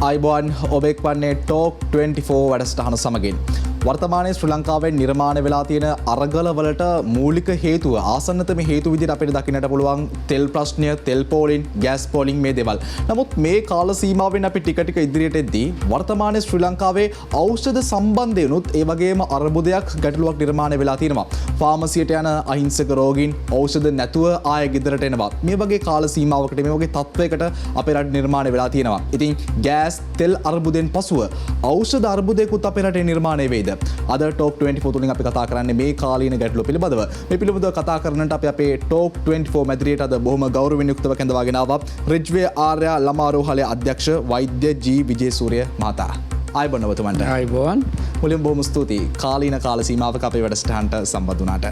අයිබෝන් ඔබෙක් වන්නේ ටෝක් 24 වැඩසටහන සමගින් වර්තමානයේ ශ්‍රී ලංකාවෙන් නිර්මාණය වෙලා තියෙන අරගල වලට මූලික හේතුව ආසන්නතම හේතු විදිහට අපිට දකින්නට පුළුවන් තෙල් ප්‍රශ්නය, තෙල් පෝලින්, ගෑස් පෝලින් මේ දේවල්. නමුත් මේ කාල සීමාවෙන් අපි ටික ටික ඉදිරියට එද්දී වර්තමානයේ ශ්‍රී ලංකාවේ ඖෂධ සම්බන්ධයෙන්ුත් ඒ වගේම අර්බුදයක් ගැටලුවක් නිර්මාණය වෙලා තියෙනවා. ෆාමසියට යන අහිංසක රෝගීන් ඖෂධ නැතුව ආය ගෙදරට එනවා. මේ වගේ කාල සීමාවකට මේ වගේ තත්වයකට අපේ රට නිර්මාණය වෙලා තියෙනවා. ඉතින් ගෑස් තෙල් අර්බුදයෙන් පසුව ඖෂධ අර්බුදයකුත් අපේ රටේ නිර්මාණය වෙයිද? අද ටෝක් 24 තුලින් අපි කතා කරන්නේ මේ කාලීන ගැටලුව පිළිබඳව. මේ පිළිබඳව කතා කරන්නට අපි අපේ ටෝක් 24 මැදිරියට අද බොහොම ගෞරවයෙන් යුක්තව කැඳවාගෙන ආවා රිජ්වේ ආර්ය ළමා රෝහලේ අධ්‍යක්ෂ වෛද්‍ය ජී විජේසූරිය මහතා. ආයුබෝවන් ඔබතුමන්ට. ආයුබෝවන්. මුලින්ම බොහොම ස්තුතියි කාලීන කාල සීමාවක අපේ වැඩසටහනට සම්බන්ධ වුණාට.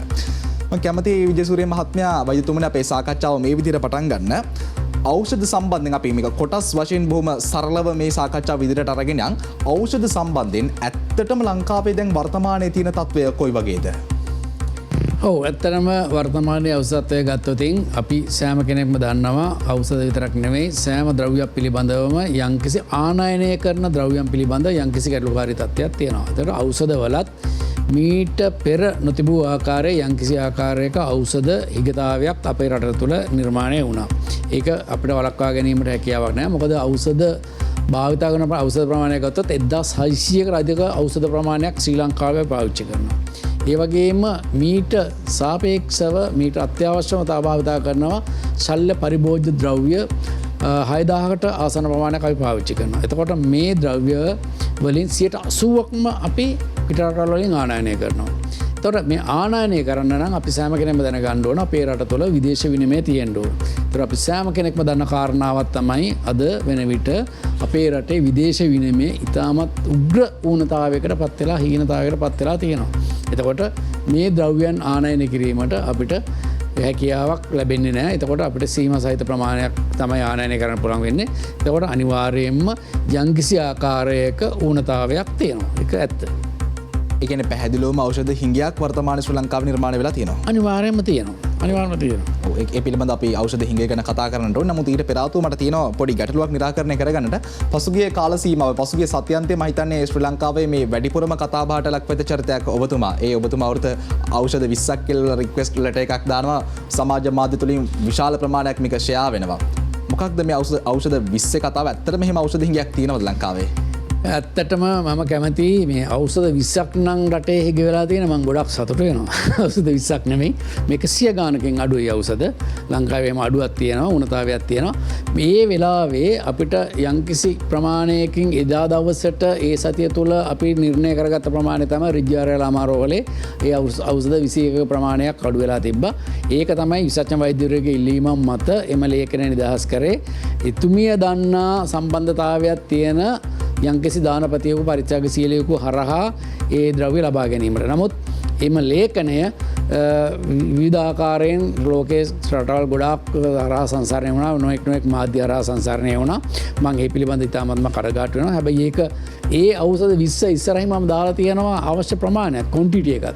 මම කැමතියි විජේසූරිය මහත්මයා වෛද්‍යතුමනි අපේ සාකච්ඡාව මේ විදිහට පටන් ගන්න. ඖෂධ සම්බන්ධයෙන් අපි මේක කොටස් වශයෙන් බොහොම සරලව මේ සාකච්ඡාව විදිහට අරගෙන යන් ඖෂධ සම්බන්ධයෙන් ඇත්තටම ලංකාවේ දැන් වර්තමානයේ තියෙන තත්ත්වය කොයි වගේද? ඔව් ඇත්තටම වර්තමානයේ ඖෂධය ගත්තොතින් අපි සෑම කෙනෙක්ම දන්නවා ඖෂධ විතරක් නෙමෙයි සෑම ද්‍රව්‍යයක් පිළිබඳවම යම්කිසි ආනයනය කරන ද්‍රව්‍යයන් පිළිබඳව යම්කිසි ගැටලුකාරී තත්ත්වයක් තියෙනවා. ඒතර ඖෂධවලත් මීට පෙර නොතිබූ ආකාරයේ යම්කිසි ආකාරයක ඖෂධ හිගතාවයක් අපේ රට තුළ නිර්මාණය වුණා. ඒක අපිට වළක්වා ගැනීමට හැකියාවක් නැහැ. මොකද ඖෂධ භාවිතා කරන ඖෂධ ප්‍රමාණය ගත්තොත් 1600ක අධික ඖෂධ ප්‍රමාණයක් ශ්‍රී ලංකාවේ පාවිච්චි කරනවා. ඒ වගේම මීට සාපේක්ෂව මීට අත්‍යවශ්‍යම තා භාවිතා කරනවා ශල්‍ය පරිභෝජ්‍ය ද්‍රව්‍ය 6000කට ආසන්න ප්‍රමාණයක් අපි පාවිච්චි කරනවා. එතකොට මේ ද්‍රව්‍ය වලින් 80%ක්ම අපි පිටරටවල් වලින් ආනයනය කරනවා. එතකොට මේ ආනයනය කරන්න නම් අපි සෑම කෙනෙක්ම දැනගන්න ඕන අපේ රට තුළ විදේශ විනිමය තියෙන්න ඕන. ඒතර අපි සෑම කෙනෙක්ම දන්න කාරණාවක් තමයි අද වෙන විට අපේ රටේ විදේශ විනිමය ඉතාමත් උග්‍ර ඌනතාවයකට පත් වෙලා හීනතාවයකට පත් වෙලා තියෙනවා. එතකොට මේ ද්‍රව්‍යයන් ආනයනය කිරීමට අපිට හැකියාවක් ලැබෙන්නේ නැහැ. එතකොට අපිට සීමා සහිත ප්‍රමාණයක් තමයි ආනයනය කරන්න පුළුවන් වෙන්නේ. එතකොට අනිවාර්යයෙන්ම යම්කිසි ආකාරයක ඌනතාවයක් තියෙනවා. ඒක ඇත්ත. ඒ කියන්නේ පැහැදිලිවම ඖෂධ හිඟයක් වර්තමාන ශ්‍රී ලංකාවේ නිර්මාණය වෙලා තියෙනවා. අනිවාර්යයෙන්ම තියෙනවා. අනිවාර්යයෙන්ම තියෙනවා. ඔව් ඒ පිළිබඳව අපි ඖෂධ හිඟය ගැන කතා කරන්නට ඕනේ. නමුත් ඊට පෙර ආතුව මට තියෙනවා පොඩි ගැටලුවක් නිරාකරණය කරගන්නට. පසුගිය කාල සීමාව පසුගිය සතියන්තයේ මම හිතන්නේ ශ්‍රී ලංකාවේ මේ වැඩිපුරම කතා බහට ලක් වෙච්ච චරිතයක් ඔබතුමා. ඒ ඔබතුමා වෘත ඖෂධ 20ක් කියලා රික්වෙස්ට් ලෙටර් එකක් දානවා. සමාජ මාධ්‍ය තුලින් විශාල ප්‍රමාණයක් මේක ෂෙයා වෙනවා. මොකක්ද මේ ඖෂධ 20 කතාව? ඇත්තටම එහෙම ඖෂධ හිඟයක් තියෙනවද ලංකාවේ? ඇත්තටම මම කැමති මේ ඖෂධ 20ක් නම් රටේ හිග වෙලා තියෙන මම ගොඩක් සතුටු වෙනවා. ඖෂධ 20ක් නෙමෙයි මේක 100 ගානකින් අඩුයි ඖෂධ. ලංකාවේම අඩුවක් තියෙනවා, උණතාවයක් තියෙනවා. මේ වෙලාවේ අපිට යම්කිසි ප්‍රමාණයකින් එදා දවසට ඒ සතිය තුළ අපි නිර්ණය කරගත්ත ප්‍රමාණය තමයි රිජ්ජාරය ළමා රෝහලේ ඒ ඖෂධ 21ක ප්‍රමාණයක් අඩු වෙලා තිබ්බා. ඒක තමයි විශේෂඥ වෛද්‍යවරුන්ගේ ඉල්ලීම මත එම ලේඛනය නිදහස් කරේ. එතුමිය දන්නා සම්බන්ධතාවයක් තියෙන යම්කිසි දානපතියෙකු පරිත්‍යාගශීලියෙකු හරහා ඒ ද්‍රව්‍ය ලබා ගැනීමට. නමුත් එම ලේඛනය විවිධාකාරයෙන් ලෝකයේ රටවල් ගොඩාක් හරහා සංසරණය වුණා. නොඑක් මාධ්‍ය හරහා සංසරණය වුණා. මම ඒ පිළිබඳව ඉතාමත්ම කනගාටු වෙනවා. හැබැයි ඒක ඒ ඖෂධ 20 ඉස්සරහින් මම දාලා තියෙනවා අවශ්‍ය ප්‍රමාණයක් ක්වොන්ටිටි එකක්.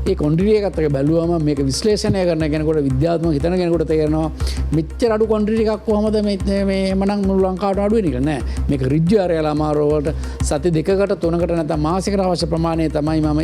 ඒ ක්වොන්ටිටි එකත් එක බැලුවම මේක විශ්ලේෂණය කරන කෙනෙකුට විද්‍යාත්මක හිතන කෙනෙකුට තේරෙනවා මෙච්චර අඩු ක්වොන්ටිටි එකක් කොහොමද මේ මනම් මුළු ලංකාවට අඩු වෙන්නේ කියලා නෑ. මේක රිජ්ජු ආරයලා අමාරුවට සති දෙකකට තුනකට නැත්නම් මාසයකට අවශ්‍ය ප්‍රමාණය තමයි මම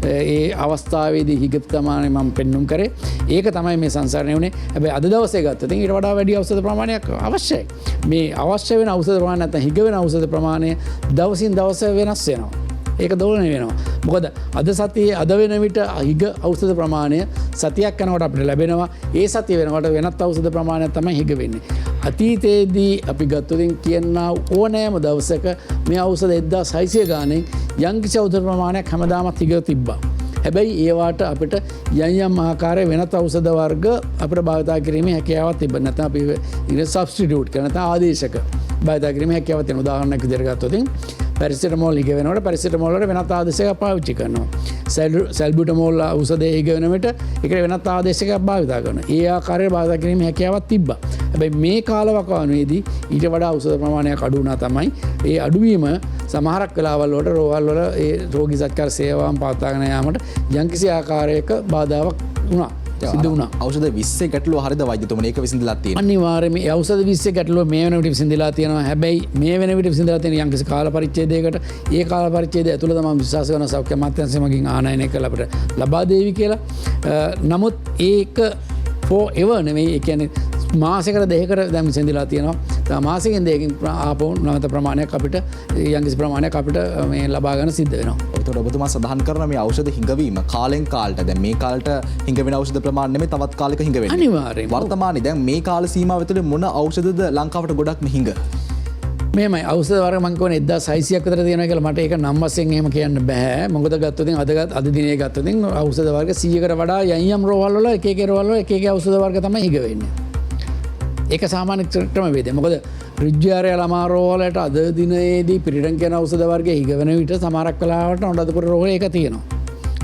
ඒ අවස්ථාවේදී හිගත් ප්‍රමාණය මම පෙන්නුම් කරේ. ඒක තමයි මේ සංසරණය වුණේ. හැබැයි අද දවසේ ගත්තොත් ඊට වඩා වැඩි ඖෂධ ප්‍රමාණයක් අවශ්‍යයි. මේ අවශ්‍ය වෙන ඖෂධ ප්‍රමාණය නැත්නම් හිග වෙන ඖෂධ ප්‍රමාණය දවසින් දවස වෙනස් වෙනවා. ඒක දෝලණය වෙනවා. මොකද අද සතියේ අද වෙන විට හිග ඖෂධ ප්‍රමාණය සතියක් යනකොට අපිට ලැබෙනවා. ඒ සතිය වෙනකොට වෙනත් ඖෂධ ප්‍රමාණයක් තමයි හිග වෙන්නේ. අතීතයේදී අපි ගත්තොතින් කියනවා ඕනෑම දවසක මේ ඖෂධ 1600 ගානෙන් යම්කිසි ඖෂධ ප්‍රමාණයක් හැමදාමත් හිග තිබ්බා. හැබැයි ඒවාට අපිට යම් ආකාරයේ වෙනත් ඖෂධ වර්ග අපිට භාවිතා කිරීමේ හැකියාවක් තිබෙන්නේ නැත්නම් අපි ඉංග්‍රීසි සබ්ස්ටිටියුට් කරන නැත්නම් ආදේශක භාවිතා කිරීමේ හැකියාවක් තියෙන උදාහරණයක් විදිහට ගත්තොත් පැරසිටමෝල් හිග වෙනකොට පැරසිටමෝල් වල වෙනත් ආදේශයක් පාවිච්චි කරනවා. සැල්බියුටමෝල් ඖෂධය හිග වෙන විට ඒකට වෙනත් ආදේශයක් භාවිතා කරනවා. ඒ ආකාරයේ භාවිතා කිරීමේ හැකියාවක් තිබ්බා. හැබැයි මේ කාලවකවානුවේදී ඊට වඩා ඖෂධ ප්‍රමාණයක් අඩු වුණා තමයි. ඒ අඩුවීම සමහරක් වෙලාවල් වලට රෝහල් වල ඒ රෝගී සත්කාර සේවාවන් පවත්වාගෙන යාමට යම්කිසි ආකාරයක බාධාවක් වුණා. සිද්ධ වුණා. ඖෂධ 20 ගැටලුව හරිද වෛද්‍යතුමනි? ඒක විසඳලා තියෙනවා. අනිවාර්යයෙන්ම මේ ඖෂධ 20 ගැටලුව මේ වෙන විට විසඳලා තියෙනවා. හැබැයි මේ වෙන විට විසඳලා තියෙන යම්කිසි කාල පරිච්ඡේදයකට ඒ කාල පරිච්ඡේදය ඇතුළත මම විශ්වාස කරනවා සෞඛ්‍ය අමාත්‍යාංශය මගින් ආනයනය කරලා අපිට ලබා දෙවි කියලා. නමුත් ඒක for ever නෙමෙයි. ඒ කියන්නේ මාසයකට දෙකකට දැන් විසඳලා තියෙනවා. තව මාසෙකින් දෙකකින් ආපහු නැවත ප්‍රමාණයක් අපිට යම්කිසි ප්‍රමාණයක් අපිට මේ ලබා ගන්න සිද්ධ වෙනවා. එතකොට ඔබතුමා සඳහන් කරන මේ ඖෂධ හිඟවීම කාලෙන් කාලට දැන් මේ කාලට හිඟවෙන ඖෂධ ප්‍රමාණය නෙමෙයි තවත් කාලයක හිඟවෙන්නේ. අනිවාර්යයෙන්ම. වර්තමානයේ දැන් මේ කාල සීමාව ඇතුළේ මොන ඖෂධද ලංකාවට ගොඩක්ම හිඟ? මේමයි ඖෂධ වර්ග මම කියවනේ 1600ක් විතර තියෙනවා කියලා මට ඒක නම් වශයෙන් එහෙම කියන්න බෑ. මොකද ගත්තොත් අද දිනේ ගත්තොත් ඖෂධ වර්ග 100කට වඩා යම් රෝහල් වල එක එක රෝහල් වල එක එක ඖෂධ වර්ග තමයි හිඟ වෙන්නේ. ඒක සාමාන්‍ය ක්‍රමවේදය. මොකද රිජ්ජාරය ළමා රෝහලට අද දිනේදී පිරිඩන් කියන ඖෂධ වර්ගය හිඟ වෙන විට සමහරක් වෙලාවට අනුරාධපුර රෝහලේ ඒක තියෙනවා.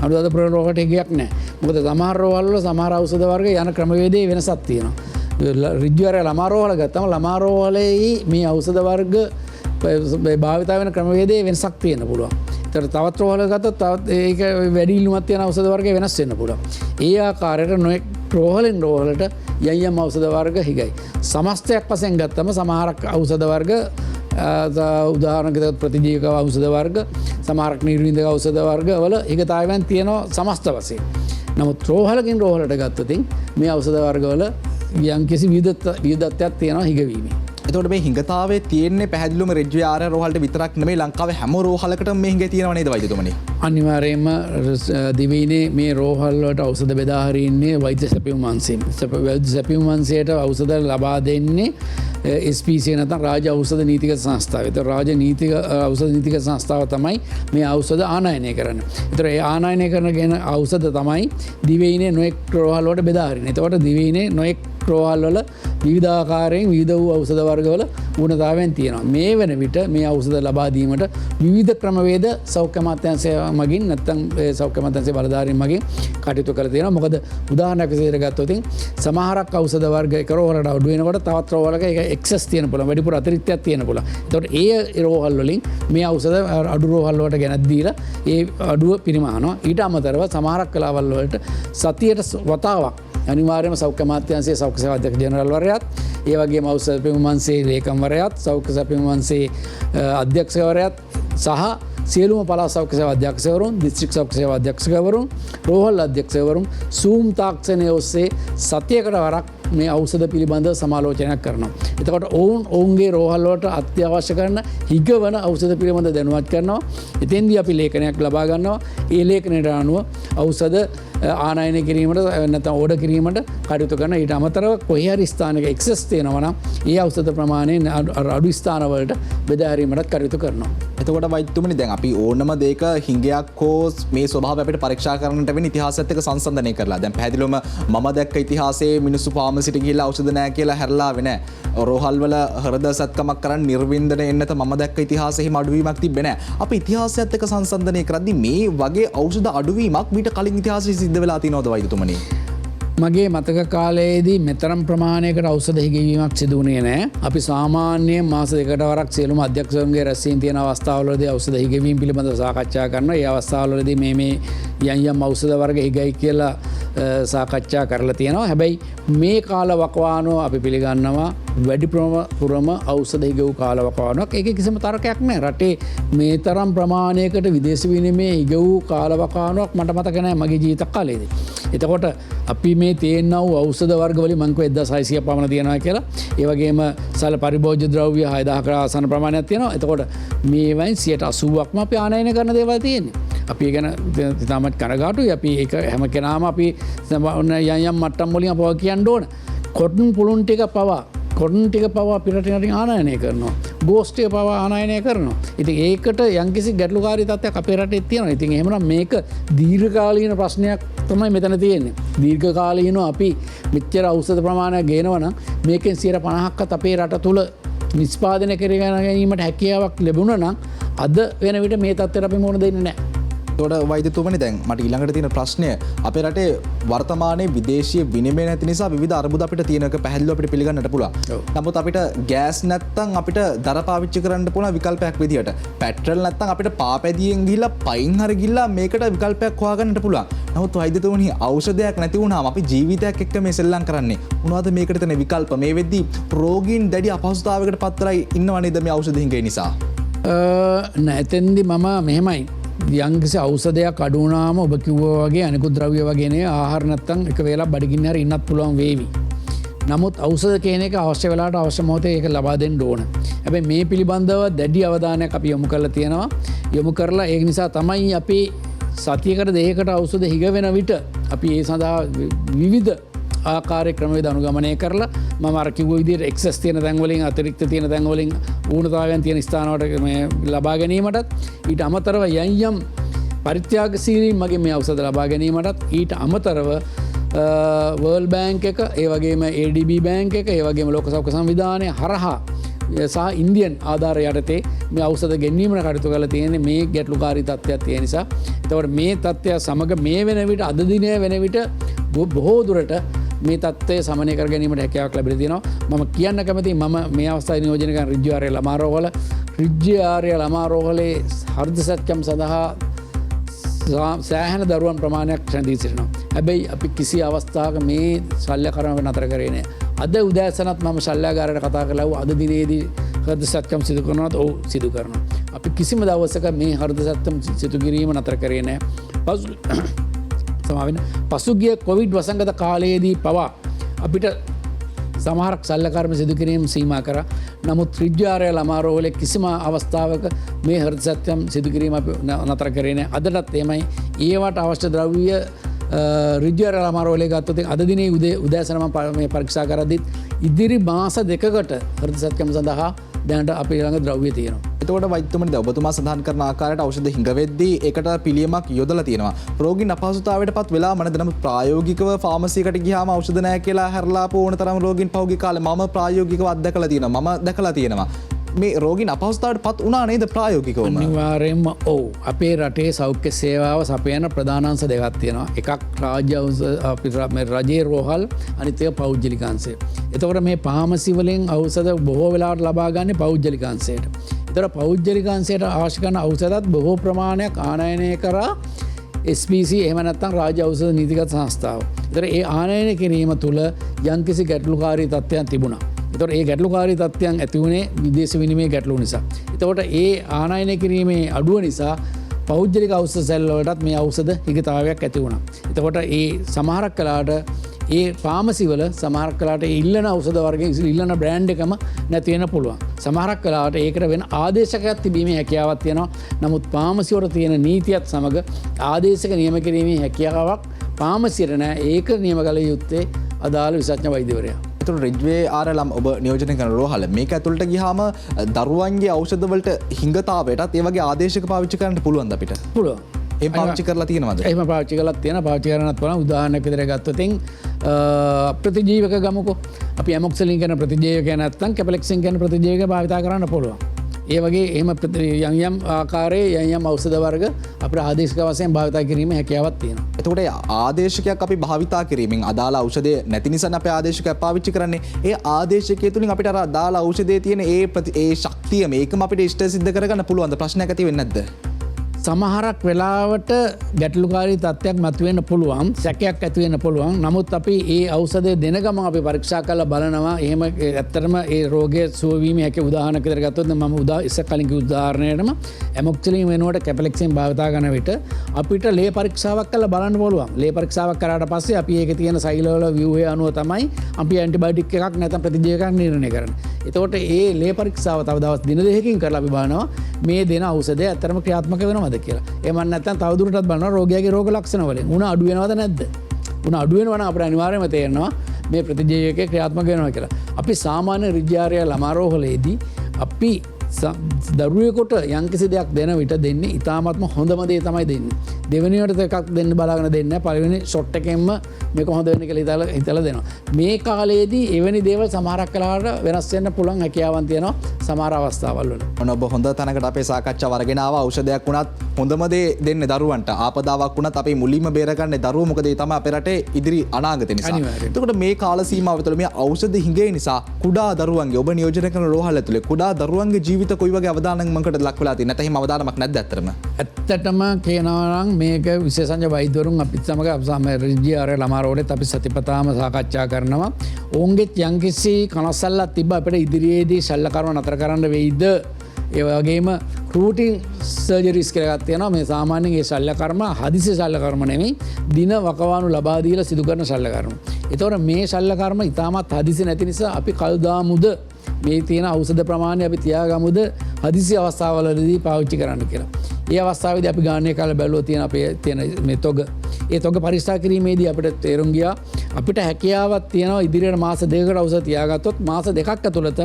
අනුරාධපුර රෝහලට හිඟයක් නැහැ. මොකද සමහර රෝහල් වල සමහර ඖෂධ වර්ග යන ක්‍රමවේදයේ වෙනසක් තියෙනවා. රිජ්ජාරය ළමා රෝහල ගත්තම ළමා රෝහලේ මේ ඖෂධ වර්ග භාවිතා වෙන ක්‍රමවේදයේ වෙනසක් තියෙන්න පුළුවන්. තවත් රෝහල ගත්තොත් තවත් ඒක වැඩි ඉල්ලුමක් තියෙන ඖෂධ වර්ග වෙනස් වෙන්න පුළුවන්. ඒ ආකාරයට නොඑක් රෝහලෙන් රෝහලට යම් ඖෂධ වර්ග හිගයි. සමස්තයක් වශයෙන් ගත්තම සමහරක් ඖෂධ වර්ග උදාහරණයකට ප්‍රතිජීවක ඖෂධ වර්ග සමහරක් නිර්වින්දක ඖෂධ වර්ග වල හිගතාවයන් තියෙනවා සමස්ත වශයෙන්. නමුත් රෝහලකින් රෝහලට ගත්තොත් මේ ඖෂධ වර්ග වල යම්කිසි විවිධත්වයක් තියෙනවා හිගවීමේ. එතකොට මේ හිඟතාවේ තියෙන්නේ පැහැදිලිවම රෙජ්ජාර රෝහලට විතරක් නෙමෙයි ලංකාවේ හැම රෝහලකටම මේ හිඟ තියෙනව නේද වෛද්‍යතුමනි? අනිවාර්යයෙන්ම දිවයිනේ මේ රෝහල් වලට ඖෂධ බෙදා හරින්නේ වෛද්‍ය සැපයුම් අංශයෙන්. වෛද්‍ය සැපයුම් අංශයට ඖෂධ ලබා දෙන්නේ SPCA නැත්නම් රාජ්‍ය ඖෂධ නීතික සංස්ථාව. ඒතර රාජ්‍ය නීතික ඖෂධ නීතික සංස්ථාව තමයි මේ ඖෂධ ආනයනය කරන්නේ. ඒතර ඒ ආනයනය කරන ඖෂධ තමයි දිවයිනේ නොඑක් රෝහල් වලට බෙදා හරින්නේ. එතකොට දිවයිනේ නොඑක් රෝහල් වල විවිධාකාරයෙන් විවිධ වූ ඖෂධ වර්ගවල ඌනතාවයන් තියෙනවා. මේ වෙන විට මේ ඖෂධ ලබා දීමට විවිධ ක්‍රමවේද සෞඛ්‍ය අමාත්‍යාංශය මගින් නැත්නම් සෞඛ්‍ය අමාත්‍යාංශයේ බලධාරීන් මගින් කටයුතු කරලා තියෙනවා. මොකද උදාහරණයක් විදිහට ගත්තොත් සමහරක් ඖෂධ වර්ග එක රෝහලකට අඩු වෙනකොට තවත් රෝහලක ඒක එක්සස් තියෙන පුළුවන්. වැඩිපුර අතිරික්තයක් තියෙන පුළුවන්. ඒතකොට ඒ රෝහල් වලින් මේ ඖෂධ අඩු රෝහල් වලට ගෙනත් දීලා ඒ අඩුව පිරිමහනවා. ඊට අමතරව සමහරක් වෙලාවල් වලට සතියට වතාවක් අනිවාර්යයෙන්ම සෞඛ්‍ය අමාත්‍යාංශයේ සෞඛ්‍ය සේවා අධ්‍යක්ෂ ජෙනරාල් වරයාත් ඒ වගේම ඖෂධ සැපයුම් අංශයේ ලේකම්වරයාත් සෞඛ්‍ය සැපයුම් අංශයේ අධ්‍යක්ෂකවරයාත් සහ සියලුම පළාත් සෞඛ්‍ය සේවා අධ්‍යක්ෂකවරුන් දිස්ත්‍රික් සෞඛ්‍ය සේවා අධ්‍යක්ෂකවරුන් රෝහල් අධ්‍යක්ෂකවරුන් සූම් තාක්ෂණය ඔස්සේ සතියකට වරක් මේ ඖෂධ පිළිබඳව සමාලෝචනයක් කරනවා. එතකොට ඔවුන්ගේ රෝහල් වලට අත්‍යවශ්‍ය කරන හිගවන ඖෂධ පිළිබඳව දැනුවත් කරනවා. එතෙන්දී අපි ලේඛනයක් ලබා ගන්නවා. ඒ ලේඛනයට අනුව ඖෂධ ආනයනය කිරීමට නැත්නම් ඕඩර් කිරීමට කටයුතු කරන. ඊට අමතරව කොහේ හරි ස්ථානයක එක්සස් තියෙනවා නම් ඒ ඖෂධ ප්‍රමාණය අඩු ස්ථාන වලට බෙදා හැරීමටත් කටයුතු කරනවා. එතකොට වෛද්‍යතුමනි දැන් අපි ඕනම දෙයක හිඟයක් හෝ මේ ස්වභාවය අපිට පරීක්ෂා කරන්නට වෙන ඉතිහාසයත් එක්ක සංසන්දනය කරලා දැන් පැහැදිලිවම මම දැක්ක ඉතිහාසයේ මිනිස්සු ෆාමසිට ගිහිල්ලා ඖෂධ නැහැ කියලා හැරලා ආවේ නැහැ. රෝහල් වල හෘද සත්කමක් කරන් නිර්වින්දන එන්නත මම දැක්ක ඉතිහාසයේ අඩුවීමක් තිබ්බේ නැහැ. අපි ඉතිහාසයත් එක්ක සංසන්දනය කරද්දී මේ වගේ ඖෂධ අඩුවීමක් මීට කලින් ඉතිහාසයේ සිද්ධ වෙලා තියෙනවද වෛද්‍යතුමනි? මගේ මතක කාලයේදී මෙතරම් ප්‍රමාණයකට ඖෂධ හිගවීමක් සිදු වුණේ නැහැ. අපි සාමාන්‍යයෙන් මාස දෙකකට වරක් සියලුම අධ්‍යක්ෂකවරුන්ගේ රැස්වීම් තියෙන අවස්ථාවලදී ඖෂධ හිගවීම පිළිබඳව සාකච්ඡා කරනවා. ඒ අවස්ථාවලදී මේ යම් ඖෂධ වර්ග හිගයි කියලා සාකච්ඡා කරලා තියෙනවා. හැබැයි මේ කාල වකවානුව අපි පිළිගන්නවා වැඩිපුරම ඖෂධ හිගවූ කාල වකවානුවක්. ඒකේ කිසිම තර්කයක් නැහැ. රටේ මේ තරම් ප්‍රමාණයකට විදේශ විනිමය හිගවූ කාල වකවානුවක් මට මතක නැහැ මගේ ජීවිත කාලයේදී. එතකොට අපි මේ තියෙන වූ ඖෂධ වර්ග වලින් මං කිව්වා 1600ක් පමණ තියෙනවා කියලා. ඒ වගේම සල පරිභෝජ්‍ය ද්‍රව්‍ය 6000කට ආසන්න ප්‍රමාණයක් තියෙනවා. එතකොට මේවෙන් 80%ක්ම අපි ආනයනය කරන දේවල් තියෙන්නේ. අපි ඒ ගැන ඉතාමත් කනගාටුයි. අපි ඒක හැම කෙනාම අපි යම් මට්ටම් වලින් අපව කියන්න ඕන. කොටන් පුළුන් ටික පවා පිරටින් ආනයනය කරනවා. ගෝස්ටිය පවා ආනයනය කරනවා. ඉතින් ඒකට යම්කිසි ගැටලුකාරී තත්ත්වයක් අපේ රටේ තියෙනවා. ඉතින් එහෙමනම් මේක දීර්ඝකාලීන ප්‍රශ්නයක් තමයි මෙතන තියෙන්නේ. දීර්ඝකාලීනව අපි මෙච්චර ඖෂධ ප්‍රමාණයක් ගේනවා නම් මේකෙන් 50%ක්වත් අපේ රට තුල නිෂ්පාදනය කර ගැනීමට හැකියාවක් ලැබුණා නම් අද වෙන විට මේ තත්ත්වයට අපි මුහුණ දෙන්නේ නැහැ. තොට වෛද්‍යතුමනි දැන් මට ඊළඟට තියෙන ප්‍රශ්නය අපේ රටේ වර්තමානයේ විදේශීය විනිමය නැති නිසා විවිධ අර්බුද අපිට තියෙනක පැහැදිලිව අපිට පිළිගන්නට පුළුවන්. නමුත් අපිට ගෑස් නැත්තම් අපිට දර පාවිච්චි කරන්න පුළුවන් විකල්පයක් විදියට පෙට්‍රල් නැත්තම් අපිට පාපැදියෙන් ගිහිල්ලා පයින් හරි ගිහිල්ලා මේකට විකල්පයක් හොයාගන්නට පුළුවන්. නමුත් වෛද්‍යතුමනි ඖෂධයක් නැති වුණාම අපි ජීවිතයක් එක්ක මේ සෙල්ලම් කරන්නේ. මොනවද මේකට තියෙන විකල්ප? මේ වෙද්දී රෝගීන් දැඩි අපහසුතාවයකට පත් වෙලා ඉන්නව නේද මේ ඖෂධ හිඟේ නිසා? නැතෙන්දි මම මෙහෙමයි යංකිසි ඖෂධයක් අඩුනාම ඔබ කිව්වා වගේ අනිකුත් ද්‍රව්‍ය වගේනේ ආහාර නැත්තම් එක වේලා බඩගින්න හරි ඉන්නත් පුළුවන් වේවි. නමුත් ඖෂධ කියන එක අවශ්‍ය වෙලාවට අවශ්‍ය මොහොතේ ඒක ලබා දෙන්න ඕන. හැබැයි මේ පිළිබඳව දැඩි අවධානයක් අපි යොමු කරලා තියෙනවා. යොමු කරලා ඒක නිසා තමයි අපි සතියකට දෙකකට ඖෂධ හිග වෙන විට අපි ඒ සඳහා විවිධ ආකාරය ක්‍රමවේද අනුගමනය කරලා මම අර කිව්ව විදිහට එක්සස් තියෙන තැන් වලින් අතිරික්ත තියෙන තැන් වලින් ඌනතාවයන් තියෙන ස්ථානවලට මේ ලබා ගැනීමටත් ඊට අමතරව යම් පරිත්‍යාගශීලී මගේ මේ ඖෂධ ලබා ගැනීමටත් ඊට අමතරව වර්ල්ඩ් බැංක් එක ඒ වගේම ADB බැංක් එක ඒ වගේම ලෝක සෞඛ්‍ය සංවිධානය හරහා සහ ඉන්දියන් ආධාර යටතේ මේ ඖෂධ ගෙන්වීමට කටයුතු කරලා තියෙන්නේ මේ ගැටලුකාරී තත්ත්වයක් තියෙන නිසා. ඒතකොට මේ තත්ත්වය සමග මේ වෙන විට අද දිනය වෙන විට බොහෝ දුරට මේ තත්ත්වය සමනය කර ගැනීමට හැකියාවක් ලැබිලා තියෙනවා. මම කියන්න කැමතියි මම මේ අවස්ථාවේ නියෝජනය කරන රිජ්ජු ආර්ය ළමා රෝගවල රිජ්ජු ආර්ය ළමා රෝගවලේ හෘද සත්‍යම් සඳහා සෑහෙන දරුවන් ප්‍රමාණයක් රැඳී සිටිනවා. හැබැයි අපි කිසි අවස්ථාවක මේ ශල්‍යකරණය නතර කරේ නෑ. අද උදෑසනත් මම ශල්‍යගාරයට කතා කරලා අද දිනේදී හෘද සත්‍යම් සිදු කරනවත් ඔව් සිදු කරනවා. අපි කිසිම දවසක මේ හෘද සත්‍යම් සිදු කිරීම නතර කරේ නෑ. පසුගිය කොවිඩ් වසංගත කාලයේදී පවා අපිට සමහරක් සල්ලකර්ම සිදු කිරීම සීමා කර. නමුත් රිජ්ජු ආර්ය ළමා රෝහලේ කිසිම අවස්ථාවක මේ හෘද සත්‍යම් සිදු කිරීම අපි නතර කරේ නෑ. අදටත් එමය ඒවට අවශ්‍ය ද්‍රව්‍ය රිජ්ජු ආර්ය ළමා රෝහලේ ගත්තොත් අද දිනේ උදෑසන මම මේ පරීක්ෂා කරද්දිත් ඉදිරි මාස දෙකකට හෘද සත්‍යම් සඳහා දැනට අපේ ළඟ ද්‍රව්‍ය තියෙනවා. එතකොට වෛද්‍යතුමනි ඔබතුමා සඳහන් කරන ආකාරයට ඖෂධ හිඟ වෙද්දී ඒකට පිළියමක් යොදලා තියෙනවා. රෝගීන් අපහසුතාවයටපත් වෙලා මනද නම් ප්‍රායෝගිකව ෆාමසියකට ගියාම ඖෂධ නැහැ කියලා හැරලා පොවන තරම් රෝගීන් පහුගිය කාලේ මම ප්‍රායෝගිකව අත්දැකලා තියෙනවා. මම දැකලා තියෙනවා. මේ රෝගීන් අපහසුතාවයටපත් වුණා නේද ප්‍රායෝගිකවම? අනිවාර්යයෙන්ම ඔව්. අපේ රටේ සෞඛ්‍ය සේවාව සපයන ප්‍රධාන අංශ දෙකක් තියෙනවා. එකක් රජයේ රෝහල් අනිත් එක පෞද්ගලික අංශය. එතකොට මේ ෆාමසි වලින් ඖෂධ බොහෝ වෙලාවට ලබා ගන්න පෞද්ගලික අංශයට. ඒතර පෞද්ගලික අංශයට අවශ්‍ය කරන ඖෂධත් බොහෝ ප්‍රමාණයක් ආනයනය කරා SPC එහෙම නැත්නම් රාජ්‍ය ඖෂධ නීතිගත සංස්ථාව. ඒතර ඒ ආනයනය කිරීම තුළ යම්කිසි ගැටලුකාරී තත්ත්වයන් තිබුණා. එතකොට ඒ ගැටලුකාරී තත්ත්වයන් ඇති වුණේ විදේශ විනිමය ගැටලු නිසා. එතකොට ඒ ආනයනය කිරීමේ අඩුව නිසා පෞද්ගලික ඖෂධ සැල් වලටත් මේ ඖෂධ හිගතාවයක් ඇති වුණා. එතකොට ඒ සමහරක් කලාට ඒ ෆාමසි වල සමහරක් කලාට ඉල්ලන ඖෂධ වර්ගයේ ඉල්ලන බ්‍රෑන්ඩ් එකම නැති වෙන්න පුළුවන්. සමහරක් කලාට ඒකට වෙන ආදේශකයක් තිබීමේ හැකියාවක් තියෙනවා. නමුත් ෆාමසි වල තියෙන නීතියත් සමග ආදේශක නියම කිරීමේ හැකියාවක් ෆාමසියට නැහැ. ඒක නියම කළ යුත්තේ අදාළ විශේෂඥ වෛද්‍යවරයා. රිජ්වේ ආරලම් ඔබ නියෝජනය කරන රෝහල මේක ඇතුළට ගියාම දරුවන්ගේ ඖෂධ වලට හිඟතාවයටත් ඒ වගේ ආදේශක පාවිච්චි කරන්න පුළුවන්ද අපිට? පුළුවන්. ඒ පාවිච්චි කරලා තියෙනවද? එහෙම පාවිච්චි කරලා තියෙනවා. පාවිච්චි කරනත් පුළුවන්. උදාහරණයක් විදිහට ගත්තොත් ප්‍රතිජීවක ගමුකෝ. අපි ඇමොක්සිලින් කියන ප්‍රතිජීවක නැත්නම් කැපලෙක්සින් කියන ප්‍රතිජීවක භාවිත කරන්න පුළුවන්. ඒ වගේ එහෙම යම් ආකාරයේ යම් ඖෂධ වර්ග අපිට ආදේශක වශයෙන් භාවිත කිරීම හැකියාවක් තියෙනවා. එතකොට ආදේශකයක් අපි භාවිතා කිරීමෙන් අදාළ ඖෂධය නැති නිසා අපි ආදේශකයක් පාවිච්චි කරන්නේ. ඒ ආදේශකය තුලින් අපිට අර අදාළ ඖෂධයේ තියෙන ඒ ශක්තිය මේකම අපිට ඉෂ්ට සිද්ධ කරගන්න පුළුවන්ද? ප්‍රශ්නයක් ඇති වෙන්නේ නැද්ද? සමහරක් වෙලාවට ගැටලුකාරී තත්ත්වයක් මතුවෙන්න පුළුවන්, සැකයක් ඇති වෙන්න පුළුවන්. නමුත් අපි ඒ ඖෂධය දෙන ගමන් අපි පරීක්ෂා කරලා බලනවා. එහෙම ඇත්තටම ඒ රෝගය සුව වීම හැකි උදාහරණයක් විදිහට ගත්තොත් මම ඉස්සර කලින් කිව්ව උදාහරණයටම ඇමොක්සිලින් වෙනුවට කැපලෙක්සින් භාවිත කරන විට අපිට ලේ පරීක්ෂාවක් කරලා බලන්න පුළුවන්. ලේ පරීක්ෂාවක් කරාට පස්සේ අපි ඒකේ තියෙන සෛලවල ව්‍යුහය අනුව තමයි අපි ඇන්ටිබයොටික් එකක් නැත්නම් ප්‍රතිජීවකයක් නිර්ණය කරන්නේ. එතකොට ඒ ලේ පරීක්ෂාව තව දවස් දින දෙකකින් කරලා අපි බලනවා මේ දෙන ඖෂධය ඇත්තටම ක්‍රියාත්මක වෙනවද කියලා. එහෙම නැත්නම් තවදුරටත් බලනවා රෝගියාගේ රෝග ලක්ෂණ වලින් උණ අඩු වෙනවද නැද්ද? උණ අඩු වෙනවා නම් අපිට අනිවාර්යයෙන්ම තේරෙනවා මේ ප්‍රතිජීවකයේ ක්‍රියාත්මක වෙනවා කියලා. අපි සාමාන්‍ය රිජ්ජු ආර්ය ළමා රෝහලේදී අපි දරුවෙකොට යම්කිසි දෙයක් දෙන විට දෙන්නේ ඉතාමත්ම හොඳම දේ තමයි දෙන්නේ. දෙවෙනියට එකක් දෙන්න බලාගෙන දෙන්න පළවෙනි ෂොට් එකෙන්ම මේක හොඳ වෙන කියලා හිතලා දෙනවා. මේ කාලේදී එවැනි දේවල් සමහරක් වෙලාවට වෙනස් වෙන්න පුළුවන් හැකියාවන් තියෙනවා සමහර අවස්ථාවල් වල. ඔබ හොඳ තැනකට අපේ සාකච්ඡාව අරගෙන ආවා. ඖෂධයක් වුණත් හොඳම දේ දෙන්න දරුවන්ට. ආපදාවක් වුණත් අපි මුලින්ම බේරගන්නේ දරුවෝ. මොකද ඒ තමයි අපේ රටේ ඉදිරි අනාගතය නිසා. එතකොට මේ කාල සීමාව තුළ මේ ඖෂධ හිඟේ නිසා කුඩා දරුවන්ගේ ඔබ නියෝජනය කරන රෝහල ඇතුලේ කුඩා දරුවන්ගේ ජීවිත කොයි වගේ අවදානමකට ලක් වෙලා තියෙන්නේ? නැත්නම් එහෙම අවදානමක් නැද්ද ඇත්තටම? ඇත්තටම කියනවා නම් මේක විශේෂඥ වෛද්‍යවරුන් අපිත් සමග රිජ්ජිආර් ළමාරෝලෙත් අපි සතිපතාම සාකච්ඡා කරනවා. ඔවුන්ගෙත් යම්කිසි කනස්සල්ලක් තිබ්බ අපිට ඉදිරියේදී ශල්‍ය කර්ම නතර කරන්න වෙයිද? ඒ වගේම රූටින් සර්ජරිස් කියලා එකක් තියෙනවා. මේ සාමාන්‍යයෙන් ඒ ශල්‍ය කර්ම හදිසි ශල්‍ය කර්ම නෙමෙයි, දින වකවානු ලබා දීලා සිදු කරන ශල්‍ය කර්ම. ඒතකොට මේ ශල්‍ය කර්ම ඉතාමත් හදිසි නැති නිසා අපි කල් දාමුද මේ තියෙන ඖෂධ ප්‍රමාණය අපි තියාගමුද හදිසි අවස්ථාවලදී පාවිච්චි කරන්න කියලා. ඒ අවස්ථාවේදී අපි ගානේ කාලේ බැලුවා තියෙන අපේ තියෙන මේ තොග. ඒ තොග පරික්ෂා කිරීමේදී අපිට තේරුම් ගියා අපිට හැකියාවක් තියෙනවා ඉදිරියට මාස 2කට ඖෂධ තියාගත්තොත් මාස 2ක් ඇතුළත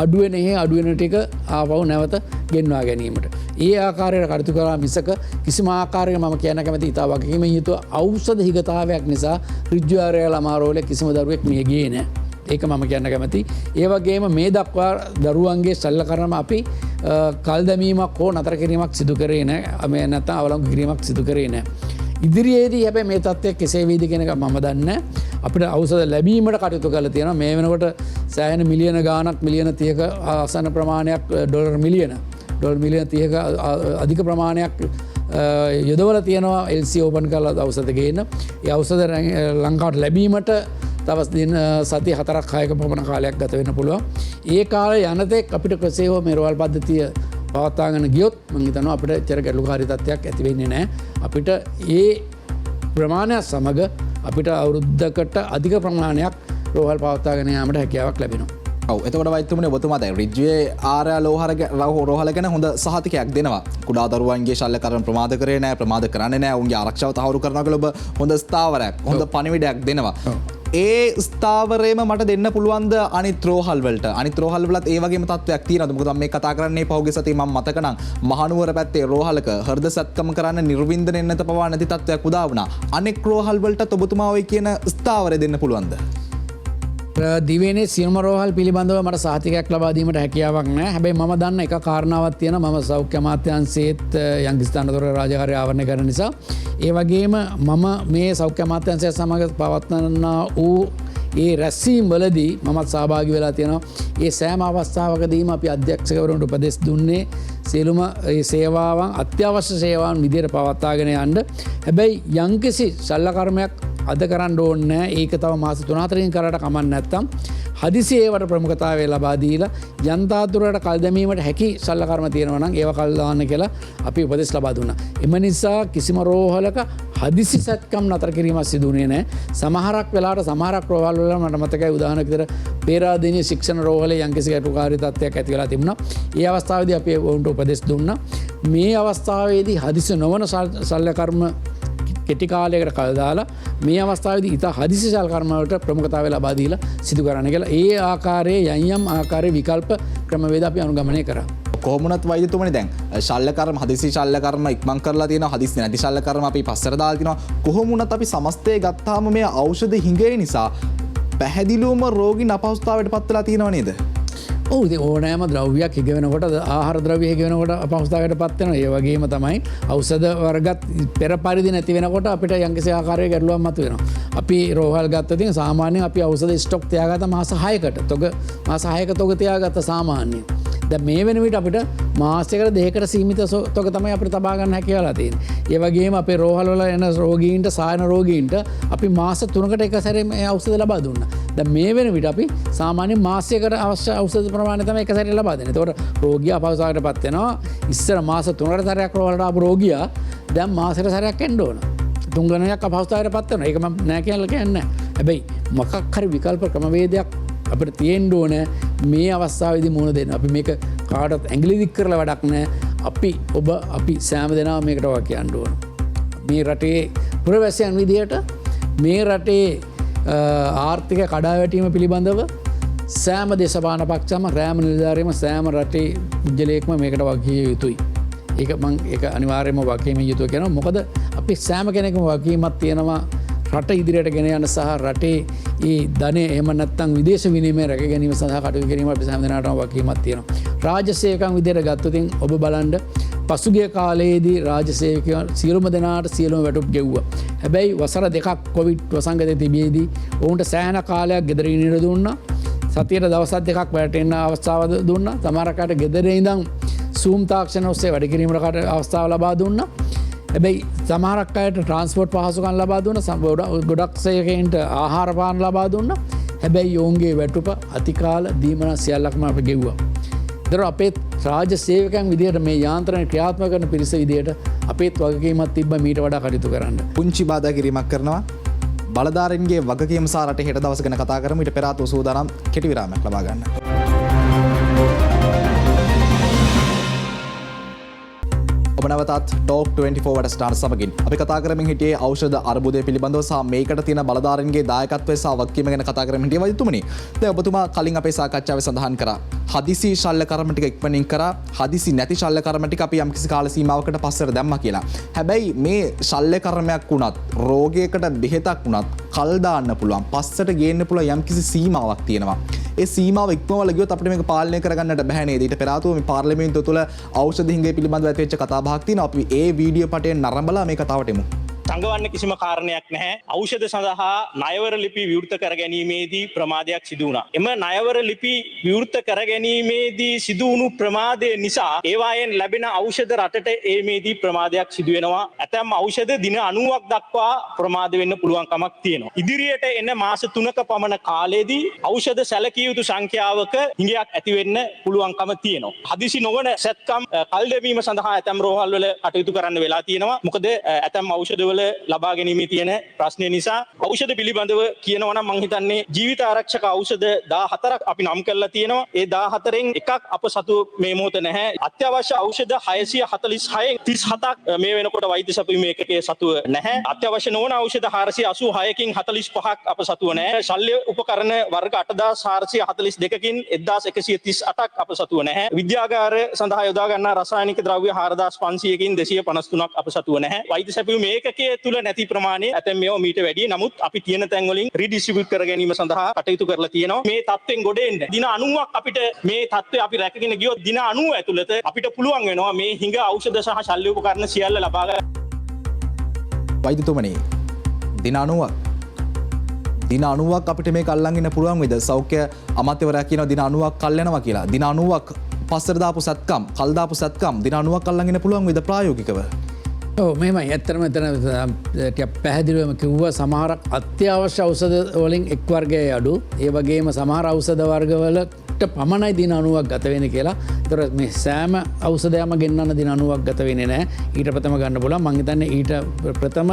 අඩුවෙන ටික ආපහු නැවත ගෙන්වා ගැනීමට. ඒ ආකාරයට කටයුතු කරා මිසක කිසිම ආකාරයක මම කියන්න කැමති ඉතා වගකීමෙන් යුතුව ඖෂධ හිගතාවයක් නිසා රිජ්ජුආරය ළමාරෝලේ කිසිම දරුවෙක් මිය ගියේ නැහැ. ඒක මම කියන්න කැමති. ඒ වගේම මේ දක්වා දරුවන්ගේ ශල්‍ය කර්ම අපි කල් දැමීමක් හෝ නතර කිරීමක් සිදු කරේ නැහැ. මේ නැත්නම් අවලංගු කිරීමක් සිදු කරේ නැහැ. ඉදිරියේදී හැබැයි මේ තත්ත්වය කෙසේ වේද කියන එක මම දන්නේ අපිට ඖෂධ ලැබීමට කටයුතු කරලා තියෙනවා. මේ වෙනකොට සෑහෙන මිලියන ගාණක් මිලියන 30ක ආසන්න ප්‍රමාණයක් ඩොලර් මිලියන 30ක අධික ප්‍රමාණයක් යොදවලා තියෙනවා LC ඕපන් කරලා ඖෂධ ගේන්න. ඒ ඖෂධ ලංකාවට ලැබීමට තවස් දින සති 4-6ක පමණ කාලයක් ගත වෙන්න පුළුවන්. ඒ කාලේ යනතෙක් අපිට කෙසේ හෝ මේ රෝහල් පද්ධතිය පවත්වාගෙන ගියොත් මම හිතනවා අපිට චර ගැටලුකාරී තත්ත්වයක් ඇති වෙන්නේ නැහැ. අපිට ඒ ප්‍රමාණය සමග අපිට අවුරුද්දකට අධික ප්‍රමාණයක් රෝහල් පවත්වාගෙන යාමට හැකියාවක් ලැබෙනවා. ඔව් එතකොට වෛද්‍යතුමනි ඔබතුමා දැන් රිජ්වේ ආර්ය රෝහල ගැන හොඳ සහතිකයක් දෙනවා. කුඩා දරුවන්ගේ ශල්‍ය කර්ම ප්‍රමාද කරේ නැහැ, ප්‍රමාද කරන්නේ නැහැ. උන්ගේ ආරක්ෂාව තහවුරු කරනවා කියලා ඔබ හොඳ ස්ථාවරයක්, හොඳ පණිවිඩයක් දෙනවා. ඒ ස්ථාවරයම මට දෙන්න පුළුවන්ද අනිත් රෝහල් වලට? අනිත් රෝහල් වලත් ඒ වගේම තත්ත්වයක් තියෙනවද? මොකද මම මේ කතා කරන්නේ පහුගිය සතියේ මම මතක නම් මහනුවර පැත්තේ රෝහලක හෘද සත්කම කරන්න නිර්වින්දනය නැත පවා නැති තත්ත්වයක් උදා වුණා. අනෙක් රෝහල් වලටත් ඔබතුමා ඔය කියන ස්ථාවරය දෙන්න පුළුවන්ද? දිවයිනේ සියලුම රෝහල් පිළිබඳව මට සහතිකයක් ලබා දීමට හැකියාවක් නැහැ. හැබැයි මම දන්න එක කාරණාවක් තියෙනවා. මම සෞඛ්‍ය අමාත්‍යාංශයේත් යංගිස්ථානතොර රාජකාරී ආවරණය කරන නිසා ඒ වගේම මම මේ සෞඛ්‍ය අමාත්‍යාංශය සමග පවත්වනා වූ ඒ රැස්වීම් වලදී මමත් සහභාගී වෙලා තියෙනවා. ඒ සෑම අවස්ථාවකදීම අපි අධ්‍යක්ෂකවරුන්ට උපදෙස් දුන්නේ සියලුම ඒ සේවාවන් අත්‍යවශ්‍ය සේවාවන් විදිහට පවත්වාගෙන යන්න. හැබැයි යම්කිසි ශල්‍ය කර්මයක් අද කරන්න ඕනේ නැහැ. ඒක තව මාස 3-4කින් කරලා කමක් නැත්තම් හදිසි ඒවට ප්‍රමුඛතාවය ලබා දීලා ජනතාතුරට කල් දැමීමට හැකි ශල්‍ය කර්ම තියෙනවා නම් ඒව කල් දාන්න කියලා අපි උපදෙස් ලබා දුන්නා. එම නිසා කිසිම රෝහලක හදිසි සත්කම් නතර කිරීමක් සිදු වුණේ නැහැ. සමහරක් වෙලාවට සමහරක් රෝහල් වල මට මතකයි උදාහරණයක් විදිහට පේරාදෙණිය ශික්ෂණ රෝහලේ යම්කිසි ගැටලුකාරී තත්ත්වයක් ඇති වෙලා තිබුණා. ඒ අවස්ථාවේදී අපි ඔවුන්ට උපදෙස් දුන්නා. මේ අවස්ථාවේදී හදිසි නොවන ශල්‍ය කර්ම කෙටි කාලයකට කල් දාලා මේ අවස්ථාවේදී ඉතා හදිසි ශල්‍ය කර්ම වලට ප්‍රමුඛතාවය ලබා දීලා සිදු කරන්න කියලා ඒ ආකාරයේ යම් ආකාරයේ විකල්ප ක්‍රමවේද අපි අනුගමනය කරා. කොහොමුණත් වෛද්‍යතුමනි දැන් ශල්‍ය කර්ම හදිසි ශල්‍ය කර්ම ඉක්මන් කරලා තියෙනවා. හදිසි නැති ශල්‍ය කර්ම අපි පස්සට දාලා තිනවා. කොහොමුණත් අපි සමස්තය ගත්තාම මේ ඖෂධ හිඟේ නිසා පැහැදිලිවම රෝගීන් අපහසුතාවයට පත් වෙලා තියෙනව නේද? ඔව් ඉතින් ඕනෑම ද්‍රව්‍යයක් හිග වෙනකොට ආහාර ද්‍රව්‍ය හිග වෙනකොට අපහසුතාවයට පත් වෙනවා. ඒ වගේම තමයි ඖෂධ වර්ගත් පෙර පරිදි නැති වෙනකොට අපිට යම්කිසි ආකාරයක ගැටලුවක් මතුවෙනවා. අපි රෝහල් ගත්තොත් සාමාන්‍යයෙන් අපි ඖෂධ ස්ටොක් තියාගත්ත මාස 6කට තොග මාස 6ක තොග තියාගත්ත සාමාන්‍යයෙන්. දැන් මේ වෙන විට අපිට මාසයකට දෙකකට සීමිත තොග තමයි අපිට තබා ගන්න හැකියාවලා තියෙන්නේ. ඒ වගේම අපේ රෝහල් වල එන රෝගීන්ට සායන රෝගීන්ට අපි මාස 3කට එක සැරේ මේ ඖෂධ ලබා දුන්නා. දැන් මේ වෙන විට අපි සාමාන්‍යයෙන් මාසයකට අවශ්‍ය ඖෂධ ප්‍රමාණය තමයි එක සැරේ ලබා දෙන්නේ. ඒතකොට රෝගියා අපහසුතාවයට පත් වෙනවා. ඉස්සර මාස 3කට සැරයක් රෝහලට ආපු රෝගියා දැන් මාසෙට සැරයක් එන්න ඕන. 3 ගණනක් අපහසුතාවයට පත් වෙනවා. ඒක මම නෑ කියලා කියන්නේ නෑ. හැබැයි මොකක් හරි විකල්ප ක්‍රමවේදයක් අපිට තියෙන්න ඕන මේ අවස්ථාවේදී මුහුණ දෙන්න. අපි මේක කාටවත් ඇඟිලි දික් කරලා වැඩක් නෑ. අපි සෑම දෙනාම මේකට වගේ කියන්න ඕන. මේ රටේ පුරවැසියන් විදියට මේ රටේ ආර්ථික කඩාවැටීම පිළිබඳව සෑම දේශපාලන පක්ෂම රෑම නිලධාරියම සෑම රටේ පුද්ගලයෙක්ම මේකට වගකිය යුතුයි. ඒක අනිවාර්යයෙන්ම වගකීම යුතුව කියනවා. මොකද අපි සෑම කෙනෙකුම වගකීමක් තියෙනවා රට ඉදිරියට ගෙන යන සහ රටේ ඒ ධනය එහෙම නැත්නම් විදේශ විනිමය රැක ගැනීම සඳහා කටයුතු කිරීම අපි හැම දිනකටම වගකීමක් තියෙනවා. රාජ්‍ය සේවකයන් විදියට ගත්තොත් ඔබ බලන්න පසුගිය කාලයේදී රාජ්‍ය සේවකයන් සියලුම දෙනාට සියලුම වැටුප් ගෙව්වා. හැබැයි වසර දෙකක් කොවිඩ් වසංගතය තිබියදී ඔවුන්ට සෑහෙන කාලයක් ගෙදර ඉන්න දුන්නා. සතියට දවස් දෙකක් වැටෙන්න අවස්ථාව දුන්නා. සමහරකට ගෙදර ඉඳන් සූම් තාක්ෂණ ඔස්සේ වැඩ කිරීමකට අවස්ථාව ලබා දුන්නා. හැබැයි සමහරක් අයට ට්‍රාන්ස්පෝර්ට් පහසුකම් ලබා දුන්නා. ගොඩක් සේවකයන්ට ආහාර පාන ලබා දුන්නා. හැබැයි ඔවුන්ගේ වැටුප අතිකාල දීමන සියල්ලක්ම අපි ගෙව්වා. ඒතර අපේ රාජ්‍ය සේවකයන් විදියට මේ යාන්ත්‍රණය ක්‍රියාත්මක කරන පිරිස විදියට අපේත් වගකීමක් තිබ්බ මීට වඩා කටයුතු කරන්න. පුංචි බාධා කිරීමක් කරනවා. බලධාරීන්ගේ වගකීම සහ රටේ හෙට දවස ගැන කතා කරමු. ඊට පෙර ආතුව සූදානම් කෙටි විරාමයක් ලබා ගන්න. ඔබ නැවතත් ටෝක් 24 වැඩසටහන සමගින් අපි කතා කරමින් හිටියේ ඖෂධ අර්බුදය පිළිබඳව සහ මේකට තියෙන බලධාරීන්ගේ දායකත්වය සහ වගකීම ගැන කතා කරමින් හිටියේ වෛද්‍යතුමනි. දැන් ඔබතුමා කලින් අපේ සාකච්ඡාවේ සඳහන් කරා හදිසි ශල්‍ය කර්ම ටික ඉක්මනින් කරා හදිසි නැති ශල්‍ය කර්ම ටික අපි යම්කිසි කාල සීමාවකට පස්සට දැම්මා කියලා. හැබැයි මේ ශල්‍ය කර්මයක් වුණත් රෝගයකට බෙහෙතක් වුණත් කල් දාන්න පුළුවන් පස්සට ගේන්න පුළුවන් යම්කිසි සීමාවක් තියෙනවා. ඒ සීමාව ඉක්මවල ගියොත් අපිට මේක පාලනය කරගන්නට බෑ නේද? ඊට පෙර ආතුව මේ පාර්ලිමේන්තුව තුළ ඖෂධ හිඟය පිළිබඳව ඇති වෙච්ච කතාබහක් තියෙනවා. අපි ඒ වීඩියෝ පටයෙන් නරඹලා මේ කතාවට එමු. සංගවන්න කිසිම කාරණයක් නැහැ. ඖෂධ සඳහා ණයවර ලිපි විවෘත කර ගැනීමේදී ප්‍රමාදයක් සිදු වුණා. එම ණයවර ලිපි විවෘත කර ගැනීමේදී සිදු වුණු ප්‍රමාදය නිසා ඒවායෙන් ලැබෙන ඖෂධ රටට ඒමේදී ප්‍රමාදයක් සිදු වෙනවා. ඇතැම් ඖෂධ දින 90ක් දක්වා ප්‍රමාද වෙන්න පුළුවන් කමක් තියෙනවා. ඉදිරියට එන මාස 3ක පමණ කාලයේදී ඖෂධ සැලකිය යුතු සංඛ්‍යාවක හිඟයක් ඇති වෙන්න පුළුවන්කම තියෙනවා. හදිසි නොවන සැත්කම් කල් දැමීම සඳහා ඇතැම් රෝහල් වල කටයුතු කරන්න වෙලා තියෙනවා. මොකද ඇතැම් ඖෂධ වල ලබා ගැනීමේ තියෙන ප්‍රශ්නය නිසා ඖෂධ පිළිබඳව කියනවා නම් මම හිතන්නේ ජීවිත ආරක්ෂක ఔෂධ 14ක් අපි නම් කරලා තියෙනවා. ඒ 14න් එකක් අප සතු මේ මොහොත නැහැ. අත්‍යවශ්‍ය ඖෂධ 646න් 37ක් මේ වෙනකොට වෛද්‍ය සැපයීම ඒකකයේ සතුව නැහැ. අත්‍යවශ්‍ය නොවන ඖෂධ 485කින් 45ක් අප සතුව නැහැ. ශල්‍ය උපකරණ වර්ග 8442කින් 1138ක් අප සතුව නැහැ. විද්‍යාගාර සඳහා යොදා ගන්නා රසායනික ද්‍රව්‍ය 4500කින් 253ක් අප සතුව නැහැ. වෛද්‍ය සැපයීම ඒකකයේ තුල නැති ප්‍රමාණය ඇතැම් මේවා මීට වැඩි. නමුත් අපි තියෙන තැන් වලින් රීඩිස්ට්‍රිබියුට් කර ගැනීම සඳහා කටයුතු කරලා තියෙනවා. මේ තත්ත්වෙන් ගොඩ එන්න දින 90ක් අපිට මේ තත්ත්වය අපි රැකගෙන ගියොත් දින 90 ඇතුළත අපිට පුළුවන් වෙනවා මේ හිඟ ඖෂධ සහ ශල්‍ය උපකරණ සියල්ල ලබා ගන්න. වෛද්‍යතුමනි දින 90ක් අපිට මේක අල්ලන් ඉන්න පුළුවන් වේද? සෞඛ්‍ය අමාත්‍යවරයා කියනවා දින 90ක් කල් යනවා කියලා. දින 90ක් පස්සට දාපු සත්කම්, කල් දාපු සත්කම් දින 90ක් අල්ලන් ඉන්න පුළුවන් වේද ප්‍රායෝගිකව? මෙමයි ඇත්තරම එතන පැහැදිලිවම කිව්වා සමහරක් අත්‍යවශ්‍ය ඖෂධ වලින් එක් වර්ගයේ අඩු ඒ වගේම සමහර ඖෂධ වර්ගවලට පමණයි දින 90ක් ගත වෙන්නේ කියලා. ඒතර මේ සෑම ඖෂධයක්ම ගෙන්නන්න දින 90ක් ගත වෙන්නේ නැහැ. ඊට ප්‍රථම ගන්න පුළුවන්. මම හිතන්නේ ඊට ප්‍රථම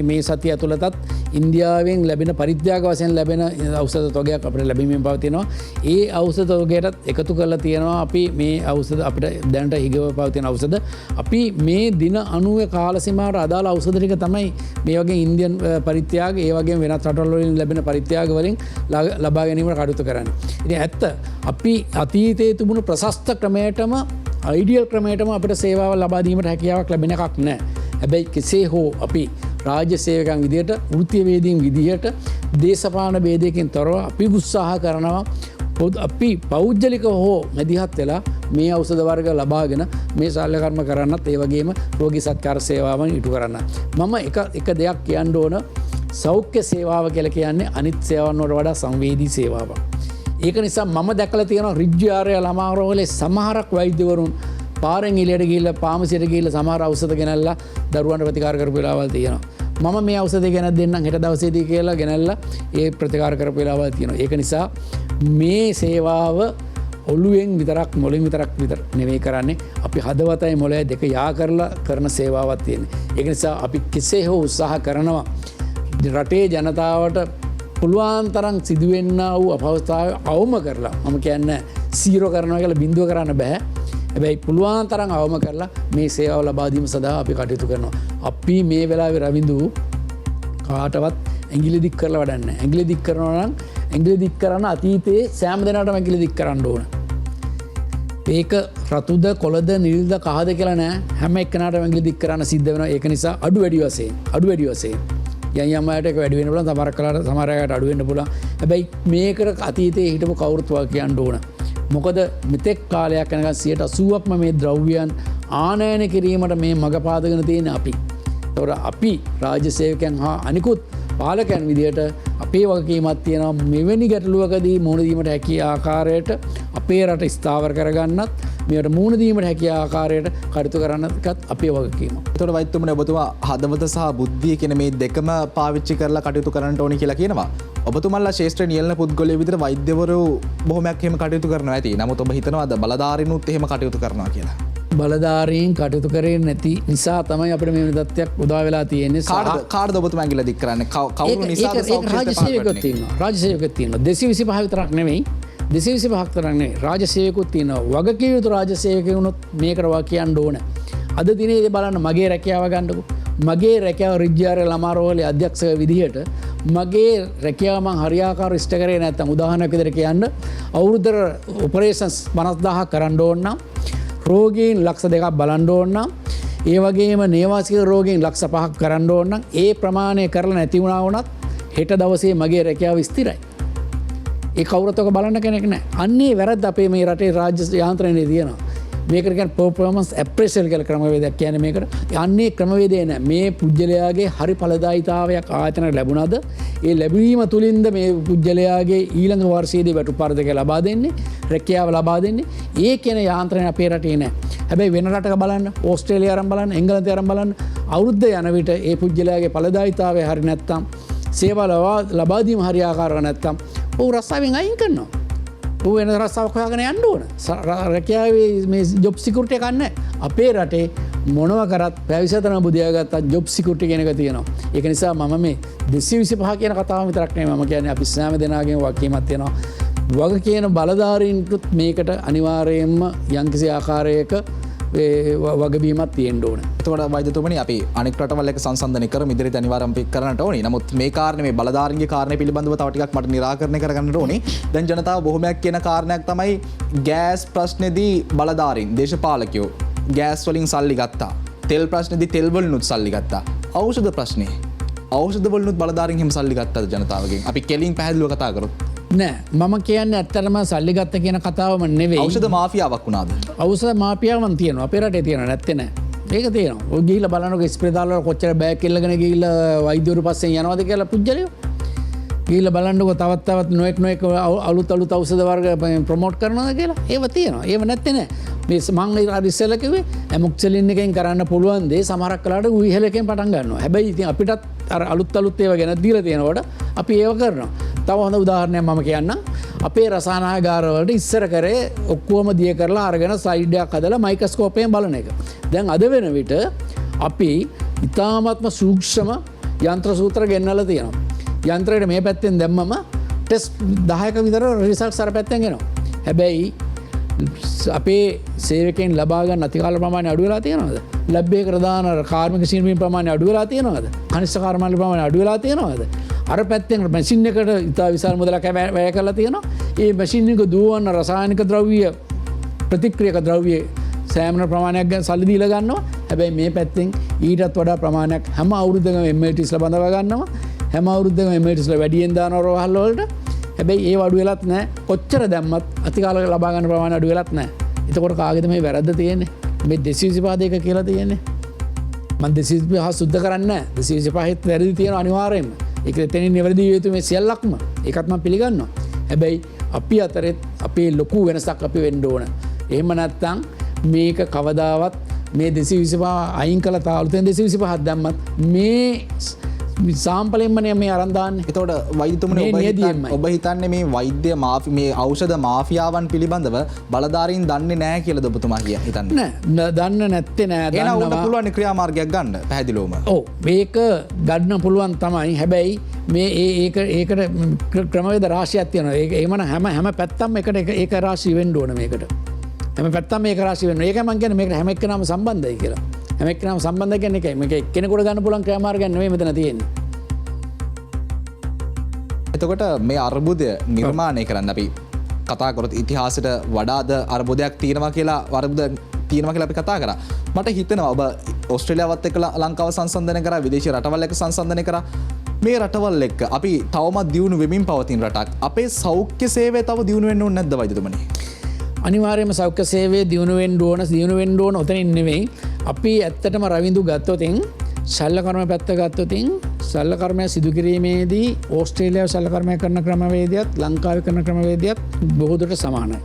මේ සතිය ඇතුළතත් ඉන්දියාවෙන් ලැබෙන පරිත්‍යාග වශයෙන් ලැබෙන ඖෂධ තොගයක් අපිට ලැබීමෙන් පවතිනවා. ඒ ඖෂධ තොගයටත් එකතු කරලා තියෙනවා අපි මේ ඖෂධ අපිට දැනට හිගව පවතින ඖෂධ අපි මේ දින 90 කාල සීමාවට අදාළ ඖෂධ ටික තමයි මේ වගේ ඉන්දියන් පරිත්‍යාග ඒ වගේම වෙනත් රටවල් වලින් ලැබෙන පරිත්‍යාග වලින් ලබා ගැනීමට කටයුතු කරන්නේ. ඉතින් ඇත්ත අපි අතීතයේ තිබුණු ප්‍රශස්ත ක්‍රමයටම අයිඩියල් ක්‍රමයටම අපිට සේවාව ලබා දීමට හැකියාවක් ලැබෙන එකක් නැහැ. හැබැයි කෙසේ හෝ අපි රාජ්‍ය සේවකයන් විදියට වෘත්තීයවේදීන් විදියට දේශපාලන ભેදයකින් තොරව අපි උත්සාහ කරනවා අපි පෞද්ගලික හෝ මැදිහත් වෙලා මේ ඖෂධ වර්ග ලබාගෙන මේ ශල්‍ය කර්ම කරන්නත් ඒ වගේම රෝගී සත්කාර සේවාවන් ඉටු කරන්න. මම එක දෙයක් කියන්න ඕන සෞඛ්‍ය සේවාව කියලා කියන්නේ අනිත් සේවාවන් වලට වඩා සංවේදී සේවාවක්. ඒක නිසා මම දැකලා තියෙනවා රිජ්ජු ආරය ළමා රෝහලේ සමහරක් වෛද්‍යවරුන් පාරෙන් එළියට ගිහිල්ලා පාමසියට ගිහිල්ලා සමහර ඖෂධ ගෙනල්ලා දරුවන්ට ප්‍රතිකාර කරපු වෙලාවල් තියෙනවා. මම මේ ඖෂධය ගෙනත් දෙන්නම් හෙට දවසේදී කියලා ගෙනල්ලා ඒ ප්‍රතිකාර කරපු වෙලාවල් තියෙනවා. ඒක නිසා මේ සේවාව ඔළුවෙන් විතරක් මොළෙන් විතරක් නෙවෙයි කරන්නේ අපි හදවතයි මොළයයි දෙක යා කරලා කරන සේවාවක් තියෙනවා. ඒක නිසා අපි කෙසේ හෝ උත්සාහ කරනවා රටේ ජනතාවට පුළුවන් තරම් සිදුවෙන්නා වූ අපහසුතාවය අවම කරලා මම කියන්නේ 0 කරනවා කියලා බිඳුව කරන්න බෑ. හැබැයි පුළුවන් තරම් අවම කරලා මේ සේවාව ලබා දීම සඳහා අපි කටයුතු කරනවා. අපි මේ වෙලාවේ රවිඳු කාටවත් ඇඟිලි දික් කරලා වැඩක් නැහැ. ඇඟිලි දික් කරනවා නම් ඇඟිලි දික් කරන්න අතීතයේ සෑම දෙනාටම ඇඟිලි දික් කරන්න ඕන. ඒක රතුද කොළද නිල්ද කහද කියලා නෑ හැම එක්කනට ඇඟිලි දික් කරන්න සිද්ධ වෙනවා. ඒක නිසා අඩු වැඩි වශයෙන් යම් අයට ඒක වැඩි වෙන්න පුළුවන්, සමහර කලාට සමහර අයට අඩු වෙන්න පුළුවන්. හැබැයි මේකට අතීතයේ හිටපු කවුරුත් වා කියන්න ඕන. මොකද මෙතෙක් කාලයක් යනකම් 80%ක්ම මේ ද්‍රව්‍යයන් ආනයන කිරීමට මේ මඟ පාදගෙන තියෙන අපි. ඒතකොට අපි රාජ්‍ය සේවකයන් හා අනිකුත් පාලකයන් විදියට අපේ වගකීමක් තියෙනවා මෙවැනි ගැටලුවකදී මුහුණ දීමට හැකි ආකාරයට අපේ රට ස්ථාවර කරගන්නත් මේකට මුහුණ දීමට හැකි ආකාරයට කටයුතු කරන්නත් අපේ වගකීම. එතකොට වෛද්‍යතුමනි ඔබතුමා හදවත සහ බුද්ධිය කියන මේ දෙකම පාවිච්චි කරලා කටයුතු කරන්න ඕනි කියලා කියනවා. ඔබතුමන්ලා ශාස්ත්‍රීය නියැලෙන පුද්ගලයෝ විදිහට වෛද්‍යවරු බොහොමයක් එහෙම කටයුතු කරනවා ඇති. නමුත් ඔබ හිතනවාද බලධාරීනුත් එහෙම කටයුතු කරනවා කියලා? බලධාරීන් කටයුතු කරේ නැති නිසා තමයි අපිට මේ වෙන තත්ත්වයක් උදා වෙලා තියෙන්නේ. කාටද ඔබතුමා ඇඟිල්ල දික් කරන්නේ? කවුරු නිසාද රාජ්‍ය සේවකයෝ තියෙනවා. රාජ්‍ය සේවකයෝ තියෙනවා. 225 විතරක් නෙමෙයි. 225ක් විතරක් නෙමෙයි. රාජ්‍ය සේවකයෝ තියෙනවා. වගකීම් යුතු රාජ්‍ය සේවකයෝ වුණොත් මේකට වා කියන්න ඕන. අද දිනේ බලන්න මගේ රැකියාව ගන්නකො. මගේ රැකියාව රිජ්ජාරේ ළමාරෝහලේ අධ්‍යක්ෂක විදිහට මගේ රැකියාව මං හරියාකාරව ඉෂ්ට කරේ නැත්නම් උදාහරණයක් විදිහට කියන්න අවුරුද්දට ඔපරේෂන්ස් 50000ක් කරන්න ඕන නම් රෝගීන් ලක්ෂ 2ක් බලන්න ඕන නම් ඒ වගේම නේවාසික රෝගීන් ලක්ෂ 5ක් කරන්න ඕන නම් ඒ ප්‍රමාණය කරලා නැති වුණා වුණත් හෙට දවසේ මගේ රැකියාව ස්ථිරයි. ඒ කවුරුත් ඔක බලන්න කෙනෙක් නැහැ. අන්නේ වැරද්ද අපේ මේ රටේ රාජ්‍ය යාන්ත්‍රණයේ තියෙනවා. මේකට කියන්නේ පර්ෆෝමන්ස් ඇප්‍රේෂල් කියලා ක්‍රමවේදයක් කියන්නේ මේකට. අන්නේ ක්‍රමවේදය නෑ. මේ පුජ්‍යලයාගේ හරි ඵලදායීතාවයක් ආයතනයට ලැබුණාද? ඒ ලැබීම තුලින්ද මේ පුජ්‍යලයාගේ ඊළඟ වර්ෂයේදී වැටුපර්ධක ලබා දෙන්නේ, රැකියාව ලබා දෙන්නේ. ඒ කියන යාන්ත්‍රණය අපේ රටේ නෑ. හැබැයි වෙන රටක බලන්න, ඕස්ට්‍රේලියාව අරන් බලන්න, එංගලන්තය අරන් බලන්න, අවුරුද්ද යන විට ඒ පුජ්‍යලයාගේ ඵලදායීතාවය හරි නැත්තම්, සේවා ලබා දීම හරි ආකාරව නැත්තම්, ਉਹ රස්සාවෙන් අයින් කරනවා. ඌ වෙන රස්සාවක් හොයාගෙන යන්න ඕන. රැකියාවේ මේ ජොබ් සිකියුරිටි එකක් නැහැ. අපේ රටේ මොනවා කරත් පැවිසතන බුදියා ගත්තා ජොබ් සිකියුරිටි කියන එක තියෙනවා. ඒක නිසා මම මේ 225 කියන කතාව විතරක් නෙමෙයි මම කියන්නේ අපි සෑම දෙනාගේම වගකීමක් තියෙනවා. වග කියන බලධාරීන්ටත් මේකට අනිවාර්යයෙන්ම යම්කිසි ආකාරයක වගබීමක් තියෙන්න ඕන. එතකොට වෛද්‍යතුමනි අපි අනෙක් රටවල් එක්ක සංසන්දනය කරමු ඉදිරියට අනිවාර්යයෙන්ම පික් කරන්නට ඕනේ. නමුත් මේ කාරණේ මේ බලධාරීන්ගේ කාරණේ පිළිබඳව තව ටිකක් මට निराකරණය කරගන්නට ඕනේ. දැන් ජනතාව බොහොමයක් කියන කාරණයක් තමයි ගෑස් ප්‍රශ්නේදී බලධාරීන් දේශපාලකයෝ ගෑස් වලින් සල්ලි ගත්තා. තෙල් ප්‍රශ්නේදී තෙල් වලිනුත් සල්ලි ගත්තා. ඖෂධ ප්‍රශ්නේ ඖෂධ වලිනුත් බලධාරීන් හිම සල්ලි ගත්තාද ජනතාවගෙන්? අපි කෙලින් පැහැදිලිව කතා කරමු. නෑ මම කියන්නේ ඇත්තටම සල්ලි ගත්ත කියන කතාවම නෙවෙයි. ඖෂධ මාෆියාවක් වුණාද? ඖෂධ මාෆියාවක් තියෙනවා. අපේ රටේ තියෙනවා නැත්තේ නෑ. ඒක තියෙනවා. ඔය ගිහිල්ලා බලනකො ස්ප්‍රේදාල වල කොච්චර බෑග් එල්ලගෙන ගිහිල්ලා වෛද්‍යවරු පස්සෙන් යනවද කියලා පුජ්‍යලියෝ. ගිහිල්ලා බලන්නකො තවත් නොඑක් අලුත් ඖෂධ වර්ග ප්‍රොමෝට් කරනවද කියලා. ඒව තියෙනවා. ඒව නැත්තේ නෑ. මේ මම අර ඉස්සෙල්ලා කිව්වේ ඇමොක්සිලින් එකෙන් කරන්න පුළුවන් දේ සමහරක් කලාට උයිහෙල එකෙන් පටන් ගන්නවා. හැබැයි ඉතින් අපිටත් අර අලුත් ඒවා ගැන දීලා තියෙනකොට අපි ඒව කරනවා. තව හොඳ උදාහරණයක් මම කියන්නම්. අපේ රසායනාගාර වලට ඉස්සර කරේ ඔක්කොම දිය කරලා අරගෙන ස්ලයිඩ් එකක් හදලා මයික්‍රොස්කෝපයෙන් බලන එක. දැන් අද වෙන විට අපි ඉතාමත්ම සූක්ෂම යන්ත්‍ර සූත්‍ර ගෙන්නලා තියෙනවා. යන්ත්‍රයට මේ පැත්තෙන් දැම්මම ටෙස්ට් 10ක විතර රිසල්ට්ස් අර පැත්තෙන් එනවා. හැබැයි අපේ සේවකයන් ලබා ගන්න අතිකාල ප්‍රමාණය අඩු වෙලා තියෙනවද? ලැබ් එකකට දාන කාර්මික ශිල්පීන් ප්‍රමාණය අඩු වෙලා තියෙනවද? කනිෂ්ඨ කාර්මාල ප්‍රමාණය අඩු වෙලා තියෙනවද? අර පැත්තෙන් මැෂින් එකට ඉතා විශාල මුදලක් වැය කරලා තියෙනවා. ඒ මැෂින් එක දුවන රසායනික ද්‍රව්‍ය ප්‍රතික්‍රියක ද්‍රව්‍ය සෑමන ප්‍රමාණයක් ගැන සල්ලි දීලා ගන්නවා. හැබැයි මේ පැත්තෙන් ඊටත් වඩා ප්‍රමාණයක් හැම අවුරුද්දකම MATsලා බඳව ගන්නවා. හැම අවුරුද්දකම MATsලා වැඩියෙන් දානවා රෝහල් වලට. හැබැයි ඒ අඩු වෙලත් නැහැ. කොච්චර දැම්මත් අතිකාල ලබා ගන්න ප්‍රමාණය අඩු වෙලත් නැහැ. එතකොට කාගේද මේ වැරද්ද තියෙන්නේ? මේ 225 දෙක කියලා තියෙන්නේ. මම 225 සුද්ධ කරන්නේ නැහැ. 225ත් වැරදි තියෙනවා අනිවාර්යයෙන්ම. ඒක එතනින් නිවැරදි විය යුතු මේ සියල්ලක්ම ඒකත් මම පිළිගන්නවා. හැබැයි අපි අතරේ අපේ ලොකු වෙනසක් අපි වෙන්න ඕන. එහෙම නැත්නම් මේක කවදාවත් මේ 225 අයින් කළා තාලුතෙන් 225ක් දැම්මත් මේ සාම්පලෙන්ම මේ අරන් දාන්නේ. එතකොට වෛද්‍යතුමනි ඔබ හිතන්නේ මේ වෛද්‍ය මාෆි මේ ඖෂධ මාෆියාවන් පිළිබඳව බලධාරීන් දන්නේ නැහැ කියලාද ඔබතුමා හිතන්නේ? නෑ දන්නේ නැත්තේ නෑ. දන්නවා. උන්ට පුළුවන් ක්‍රියාමාර්ගයක් ගන්න පැහැදිලිවම. ඔව් මේක ගන්න පුළුවන් තමයි. හැබැයි මේ ඒකට ක්‍රමවේද රාශියක් තියෙනවා. ඒක එහෙමනම් හැම පැත්තම එකට ඒක රාශිය වෙන්න ඕන මේකට. හැම පැත්තම මේක රාශිය වෙන්න. ඒකයි මම කියන්නේ මේකට හැම එක්කනම සම්බන්ධයි කියලා. හැම එක්කනම සම්බන්ධ කියන්නේ ඒකයි. මේක එක්කෙනෙකුට ගන්න පුළුවන් ක්‍රියාමාර්ගයක් නෙවෙයි මෙතන තියෙන්නේ. එතකොට මේ අර්බුදය නිර්මාණය කරන්න අපි කතා කරොත් ඉතිහාසයට වඩාද අර්බුදයක් තියෙනවා කියලා වර්බුද තියෙනවා කියලා අපි කතා කරා. මට හිතෙනවා ඔබ ඕස්ට්‍රේලියාවත් එක්ක ලංකාව සංසන්දනය කරා, විදේශීය රටවල් එක්ක සංසන්දනය කරා. මේ රටවල් එක්ක අපි තවමත් දියුණු වෙමින් පවතින රටක්. අපේ සෞඛ්‍ය සේවය තව දියුණු වෙන්න ඕනේ නැද්ද වෛද්‍යතුමනි? අනිවාර්යයෙන්ම සෞඛ්‍ය සේවය දියුණු වෙන්න ඕන ඔතනින් නෙවෙයි. අපි ඇත්තටම රවින්දු ගත්තොතින් ශල්‍ය කර්ම පැත්ත ගත්තොතින් ශල්‍ය කර්මය සිදු කිරීමේදී ඕස්ට්‍රේලියාව ශල්‍ය කර්මය කරන ක්‍රමවේදයත් ලංකාවේ කරන ක්‍රමවේදයත් බොහෝ දුරට සමානයි.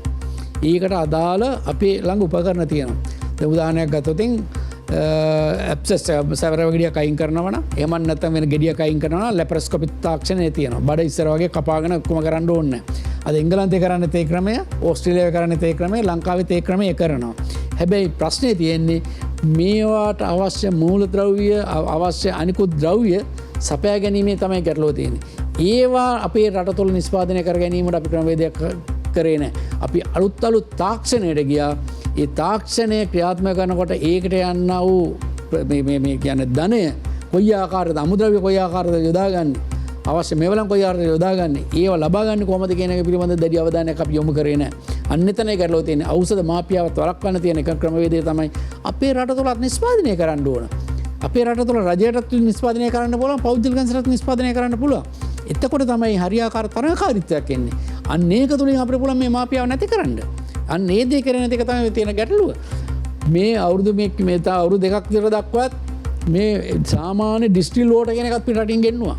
ඒකට අදාළ අපි ළඟ උපකරණ තියෙනවා. දැන් උදාහරණයක් ගත්තොතින් ඇප්සස් සැවරව ගෙඩියක් අයින් කරනවනම් එහෙම නැත්නම් වෙන ගෙඩියක් අයින් කරනවා නම් ලැපරොස්කෝපි තාක්ෂණය තියෙනවා. බඩ ඉස්සර වගේ කපාගෙන ඔක්කොම කරන්න ඕනේ නැහැ. අද එංගලන්තේ කරන්නේ තේ ක්‍රමය, ඕස්ට්‍රේලියාවේ කරන්නේ තේ ක්‍රමය, ලංකාවේ තේ ක්‍රමය කරනවා. හැබැයි ප්‍රශ්නේ තියෙන්නේ මේවාට අවශ්‍ය මූලද්‍රව්‍ය අවශ්‍ය අනිකුත් ද්‍රව්‍ය සපයා ගැනීමේ තමයි ගැටලුව තියෙන්නේ. ඒවා අපේ රට තුළ නිෂ්පාදනය කර ගැනීමට අපි ක්‍රමවේදයක් කරේ නැහැ. අපි අලුත් තාක්ෂණයට ගියා. ඒ තාක්ෂණය ක්‍රියාත්මක කරනකොට ඒකට යන්න වූ මේ කියන්නේ ධනය කොයි ආකාරයකද අමුද්‍රව්‍ය කොයි ආකාරයකද යොදාගන්නේ අවශ්‍ය මේවලම් කොයි ආකාරයකද යොදාගන්නේ ඒව ලබා ගන්න කොහොමද කියන එක පිළිබඳ දැඩි අවධානයක් අපි යොමු කරේ නැහැ. අන්න එතනයි ගැටලුව තියෙන්නේ. ඖෂධ මාෆියාවත් වළක්වන්න තියෙන එක ක්‍රමවේදය තමයි අපේ රට තුළත් නිෂ්පාදනය කරන්න ඕන. අපේ රට තුළ රජයටත් නිෂ්පාදනය කරන්න පුළුවන්, පෞද්ගලික සංස්ථාත් නිෂ්පාදනය කරන්න පුළුවන්. එතකොට තමයි හරියාකාර තරඟකාරීත්වයක් එන්නේ. අන්න ඒක තුලින් අපිට පුළුවන් මේ මාෆියාව නැති කරන්න. අන්න ඒ දේ කරන එක තමයි තියෙන ගැටලුව. මේ අවුරුදු මේ අවුරුදු දෙකක් විතර දක්වත් මේ සාමාන්‍ය ඩිස්ටිල් වෝටර් කියන එකත් පිටරටින් ගෙන්නුවා.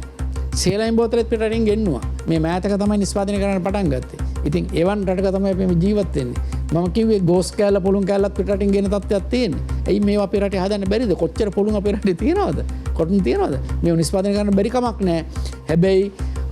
සේලයින් බෝතලෙත් පිටරටින් ගෙන්නුවා. මේ මෑතක තමයි නිෂ්පාදනය කරන්න පටන් ගත්තේ. ඉතින් එවන් රටක තමයි අපි ජීවත් වෙන්නේ. මම කිව්වේ ගෝස් කෑල්ල පොළුන් කෑල්ලත් පිටරටින් ගෙන තත්ත්වයක් තියෙන්නේ. එයි මේවා අපේ රටේ හදන්න බැරිද? කොච්චර පොළුන් අපේ රටේ තියනවද? කොටන් තියනවද? මේව නිෂ්පාදනය කරන්න බැරි කමක් නැහැ. හැබැයි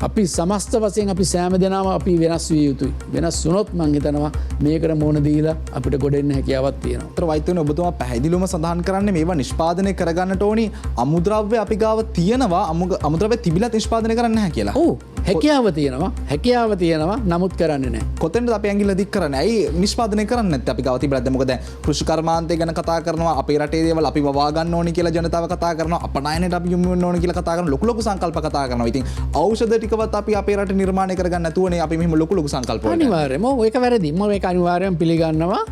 අපි සමස්ත වශයෙන් අපි සෑම දෙනාම අපි වෙනස් විය යුතුයි. වෙනස් වුණොත් මං හිතනවා මේකට මොන දීලා අපිට ගොඩ එන්න හැකියාවක් තියෙනවා. අතර වෛද්‍යවරුන් ඔබතුමා පැහැදිලිවම සඳහන් කරන්නේ මේවා නිෂ්පාදනය කරගන්නට ඕනි අමුද්‍රව්‍ය අපි ගාව තියෙනවා, අමුද්‍රව්‍ය තිබිලත් නිෂ්පාදනය කරන්න නැහැ කියලා. ඔව් හැකියාව තියෙනවා නමුත් කරන්නේ නැහැ. කොතෙන්ද අපි ඇඟිල්ල දික් කරන්නේ? ඇයි නිෂ්පාදනය කරන්නේ නැත්තේ? අපි ගාව තිබිලත් දැන් මොකද දැන් කෘෂි කර්මාන්තය ගැන කතා කරනවා, අපේ රටේ දේවල් අපි වවා ගන්න ඕනි කියලා ජනතාව කතා කරනවා, අපනයනයට අපි යොමු වෙන්න ඕනි කියලා කතා කරනවා, ලොකු සංකල්ප කතා කරනවා. ඉතින් ඖෂධ ටිකවත් අපි අපේ රට නිර්මාණය කරගන්න නැතුවනේ අපි මෙහෙම ලොකු සංකල්ප වලට. අනිවාර්යයෙන්ම ඒක වැරදි. මම ඒක අනිවාර්යයෙන් පිළිගන්නවා.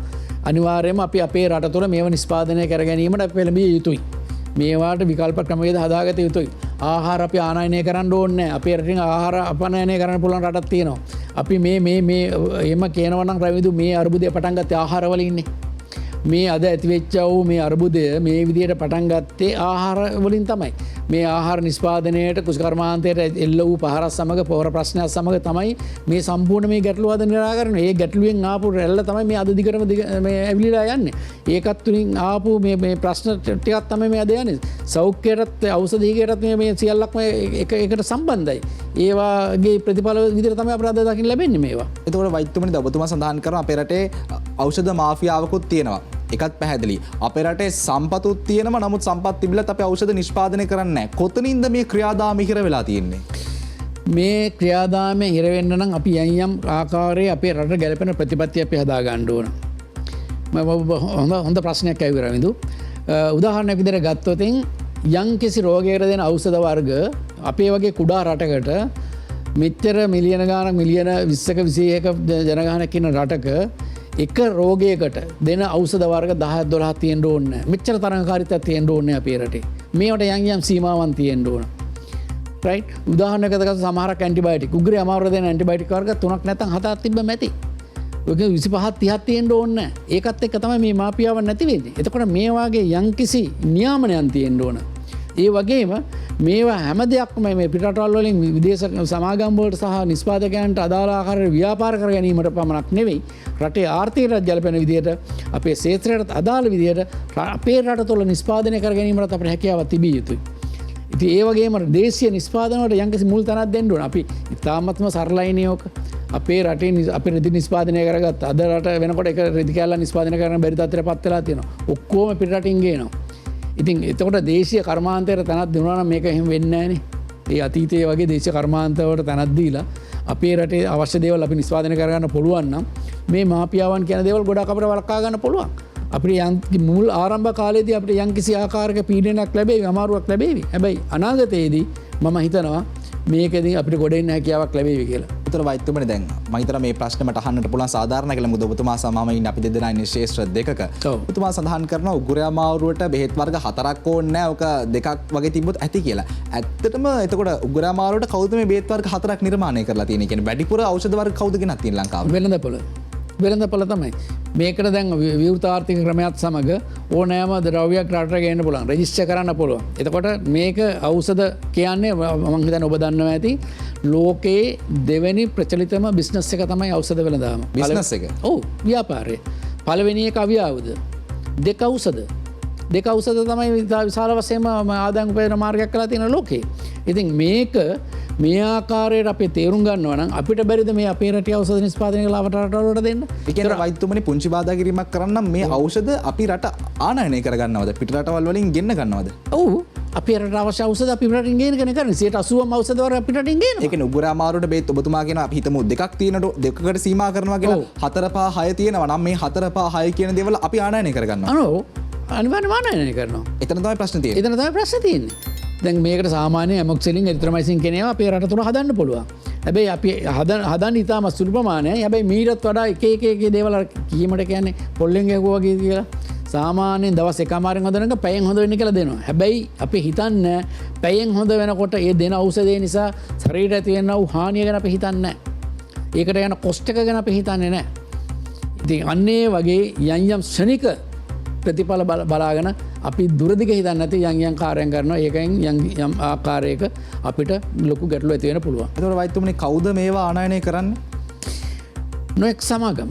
අනිවාර්යයෙන්ම අපි අපේ රට තුළ මේව නිෂ්පාදනය කර ගැනීමට අපි පෙළඹිය යුතුයි. මේවාට විකල්ප ක්‍රමවේද හදාගත යුතුයි. ආහාර අපි ආනයනය කරන්න ඕනේ නැහැ. අපේ රටින් ආහාර අපනයනය කරන්න පුළුවන් රටක් තියෙනවා. අපි මේ එහෙම කියනවා නම් රවිදු මේ අර්බුදය පටන් ගත්තේ ආහාර වලින් ඉන්නේ. මේ අද ඇතිවෙච්ච වූ මේ අර්බුදය මේ විදිහට පටන් ගත්තේ ආහාර වලින් තමයි. මේ ආහාර නිෂ්පාදනයට කෘෂිකර්මාන්තයට එල්ල වූ පහරත් සමග පොහොර ප්‍රශ්නයත් සමග තමයි මේ සම්පූර්ණ මේ ගැටලුව අද නිරාකරණය. ඒ ගැටලුවෙන් ආපු රැල්ල තමයි මේ අද දිගටම මේ ඇවිලිලා යන්නේ. ඒකත් තුලින් ආපු මේ ප්‍රශ්න ටිකක් තමයි මේ අද යන්නේ. සෞඛ්‍යයටත් ඖෂධීකයටත් මේ සියල්ලක්ම එකට සම්බන්ධයි. ඒවාගේ ප්‍රතිඵල විදිහට තමයි අපිට අද දකින්න ලැබෙන්නේ මේවා. එතකොට වෛද්‍යතුමනි ඔබතුමා සඳහන් කරන අපේ රටේ ඖෂධ මාෆියාවකුත් තියෙනවා. එකත් පැහැදිලි. අපේ රටේ සම්පතුත් තියෙනවා. නමුත් සම්පත් තිබිලත් අපි ඖෂධ නිෂ්පාදනය කරන්නේ නැහැ. කොතනින්ද මේ ක්‍රියාදාම හිර වෙලා තියෙන්නේ? මේ ක්‍රියාදාමය හිර වෙන්න නම් අපි යම් ආකාරයේ අපේ රට ගැලපෙන ප්‍රතිපත්ති අපි හදා ගන්න ඕන. හොඳ ප්‍රශ්නයක් ඇවිල්ලා රවින්දු. උදාහරණයක් විදිහට ගත්තොත් යම් කිසි රෝගයකට දෙන ඖෂධ වර්ග අපේ වගේ කුඩා රටකට මෙච්චර මිලියන ගාණක් මිලියන 20ක 21ක ජනගහනයක් ඉන්න රටක එක රෝගයකට දෙන ඖෂධ වර්ග 10 12 තියෙන්න ඕනේ නැහැ. මෙච්චර තරඟකාරීත්වයක් තියෙන්න ඕනේ අපේ රටේ. මේවට යම් සීමාවන් තියෙන්න ඕන. රයිට්? උදාහරණයකට ගත්ත සමහරක් ඇන්ටිබයොටික් උග්‍රේ අමාරු දෙන ඇන්ටිබයොටික් වර්ග 3ක් නැත්නම් 7ක් තිබ්බම ඇති. ඔක 25ක් 30ක් තියෙන්න ඕනේ නැහැ. ඒකත් එක්ක තමයි මේ මාපියාව නැති වෙන්නේ. එතකොට මේ වාගේ යම්කිසි නියාමනයන් තියෙන්න ඕන. ඒ වගේම මේවා හැම දෙයක්ම මේ පිටරටවල් වලින් විදේශ සමාගම් වලට සහ නිෂ්පාදකයන්ට අදාළ ආකාරයට ව්‍යාපාර කර ගැනීමට පමණක් නෙවෙයි රටේ ආර්ථිකයට ගැලපෙන විදිහට අපේ ක්ෂේත්‍රයට අදාළ විදිහට අපේ රට තුළ නිෂ්පාදනය කර ගැනීමට අපිට හැකියාවක් තිබිය යුතුයි. ඉතින් ඒ වගේම දේශීය නිෂ්පාදන වලට යම්කිසි මුල් තැනක් දෙන්න ඕන. අපි ඉතාමත්ම සරලයිනේ ඕක. අපේ රටේ අපි රෙදි නිෂ්පාදනය කරගත්ත අද රට වෙනකොට එක රෙදි කැල්ලක් නිෂ්පාදනය කරන්න බැරි තත්ත්වයටපත් වෙලා තියෙනවා. ඔක්කොම පිටරටින් ගේනවා. ඉතින් එතකොට දේශීය කර්මාන්තයට තැනක් දෙනවා නම් මේක එහෙම වෙන්නේ නැහනේ. ඒ අතීතයේ වගේ දේශීය කර්මාන්තවලට තැනක් දීලා අපේ රටේ අවශ්‍ය දේවල් අපි නිෂ්පාදනය කරගන්න පුළුවන් නම් මේ මාපියාවන් කියන දේවල් ගොඩක් අපිට වළක්වා ගන්න පුළුවන්. අපිට මුල් ආරම්භ කාලේදී අපිට යම්කිසි ආකාරයක පීඩනයක් ලැබෙවි, අමාරුවක් ලැබෙවි. හැබැයි අනාගතයේදී මම හිතනවා මේකදී අපිට ගොඩෙන්න හැකියාවක් ලැබේවි කියලා. උතර වෛද්‍යතුමනි දැන් මම හිතනවා මේ ප්‍රශ්නෙට අහන්නට පුළුවන් සාධාරණ කියලා මොකද ඔබතුමා සමම ඉන්න අපි දෙදෙනා ඉන්නේ ශේෂ්ත්‍ර දෙකක. ඔව්. ඔබතුමා සඳහන් කරනවා උගුරාමාරුවට බෙහෙත් වර්ග 4ක් ඕනේ නැහැ. ඔක දෙකක් වගේ තිබ්බොත් ඇති කියලා. ඇත්තටම එතකොට උගුරාමාරුවට කවුද මේ බෙහෙත් වර්ග 4ක් නිර්මාණය කරලා තියෙන්නේ? කියන්නේ වැඩිපුර ඖෂධ වර්ග කවුද ගෙනත් තියෙන්නේ ලංකාවට? වෙළඳපොළ තමයි. මේකට දැන් විවෘත ආර්ථික ක්‍රමයක් සමග ඕනෑම ද්‍රව්‍යයක් රටට ගේන්න පුළුවන්. රෙජිස්ටර් කරන්න පුළුවන්. එතකොට මේක ඖෂධ කියන්නේ මම හිතන්නේ ඔබ දන්නවා ඇති ලෝකයේ දෙවෙනි ප්‍රචලිතම බිස්නස් එක තමයි ඖෂධ වෙළඳාම. බිස්නස් එක? ඔව් ව්‍යාපාරය. පළවෙනි එක අවියාවුද. දෙක ඖෂධ. දෙක ඖෂධ තමයි විශාල වශයෙන්ම ආදායම් උපයන මාර්ගයක් කරලා තියෙන ලෝකේ. ඉතින් මේක මේ ආකාරයට අපි තේරුම් ගන්නවා නම් අපිට බැරිද මේ අපේ රටේ ඖෂධ නිෂ්පාදනය කළ රටවලට දෙන්න? ඒ කියන්නේ වෛද්‍යතුමනි පුංචි බාධා කිරීමක් කරන්න මේ ඖෂධ අපි රට ආනයනය කරගන්නවද? පිට රටවල් වලින් ගෙන්න ගන්නවද? ඔව් අපේ රට අවශ්‍ය ඖෂධ අපි රටින් ගේන කෙනෙක් කරන්නේ 80%ම ඖෂධ වර අපිට රටින් ගේනවා. ඒ කියන්නේ උගුරාමාරුවට බෙහෙත් ඔබතුමා කියනවා අපි හිතමු දෙකක් තියෙනට දෙකකට සීමා කරනවා කියලා 4 5 6 තියෙනවා නම් මේ 4 5 6 කියන දේවල් අපි ආනයනය කරගන්නවා. අනිවාර්යයෙන්ම ආනයනය කරනවා. එතන තමයි ප්‍රශ්නේ තියෙන්නේ. එතන තමයි ප්‍රශ්නේ තියෙන්නේ. දැන් මේකට සාමාන්‍ය ඇමොක්සිලින් එරිත්‍රොමයිසින් කියන ඒවා අපේ රට තුල හදන්න පුළුවන්. හැබැයි අපි හදන්න ඉතාම සුළු ප්‍රමාණයක්. හැබැයි මීටත් වඩා එක දේවල් කීමට කියන්නේ පොල්ලෙන් ගැහුවා වගේ කියලා. සාමාන්‍යයෙන් දවස් එකමාරෙන් හොදනක පැයෙන් හොඳ වෙන්න කියලා දෙනවා. හැබැයි අපි හිතන්නේ පැයෙන් හොඳ වෙනකොට ඒ දෙන ඖෂධය නිසා ශරීරයට ඇති වෙන වූ හානිය ගැන අපි හිතන්නේ නැහැ. ඒකට යන කොස්ට් එක ගැන අපි හිතන්නේ නැහැ. ඉතින් අන්නේ වගේ යම් ශනික ප්‍රතිඵල බලාගෙන අපි දුරදිග හිතන්න නැති යම් කාර්යයන් කරනවා. ඒකෙන් යම් ආකාරයක අපිට ලොකු ගැටලු ඇති වෙන්න පුළුවන්. ඒතකොට වෛද්‍යතුමනි කවුද මේවා ආනයනය කරන්නේ? නොෙක් සමාගම්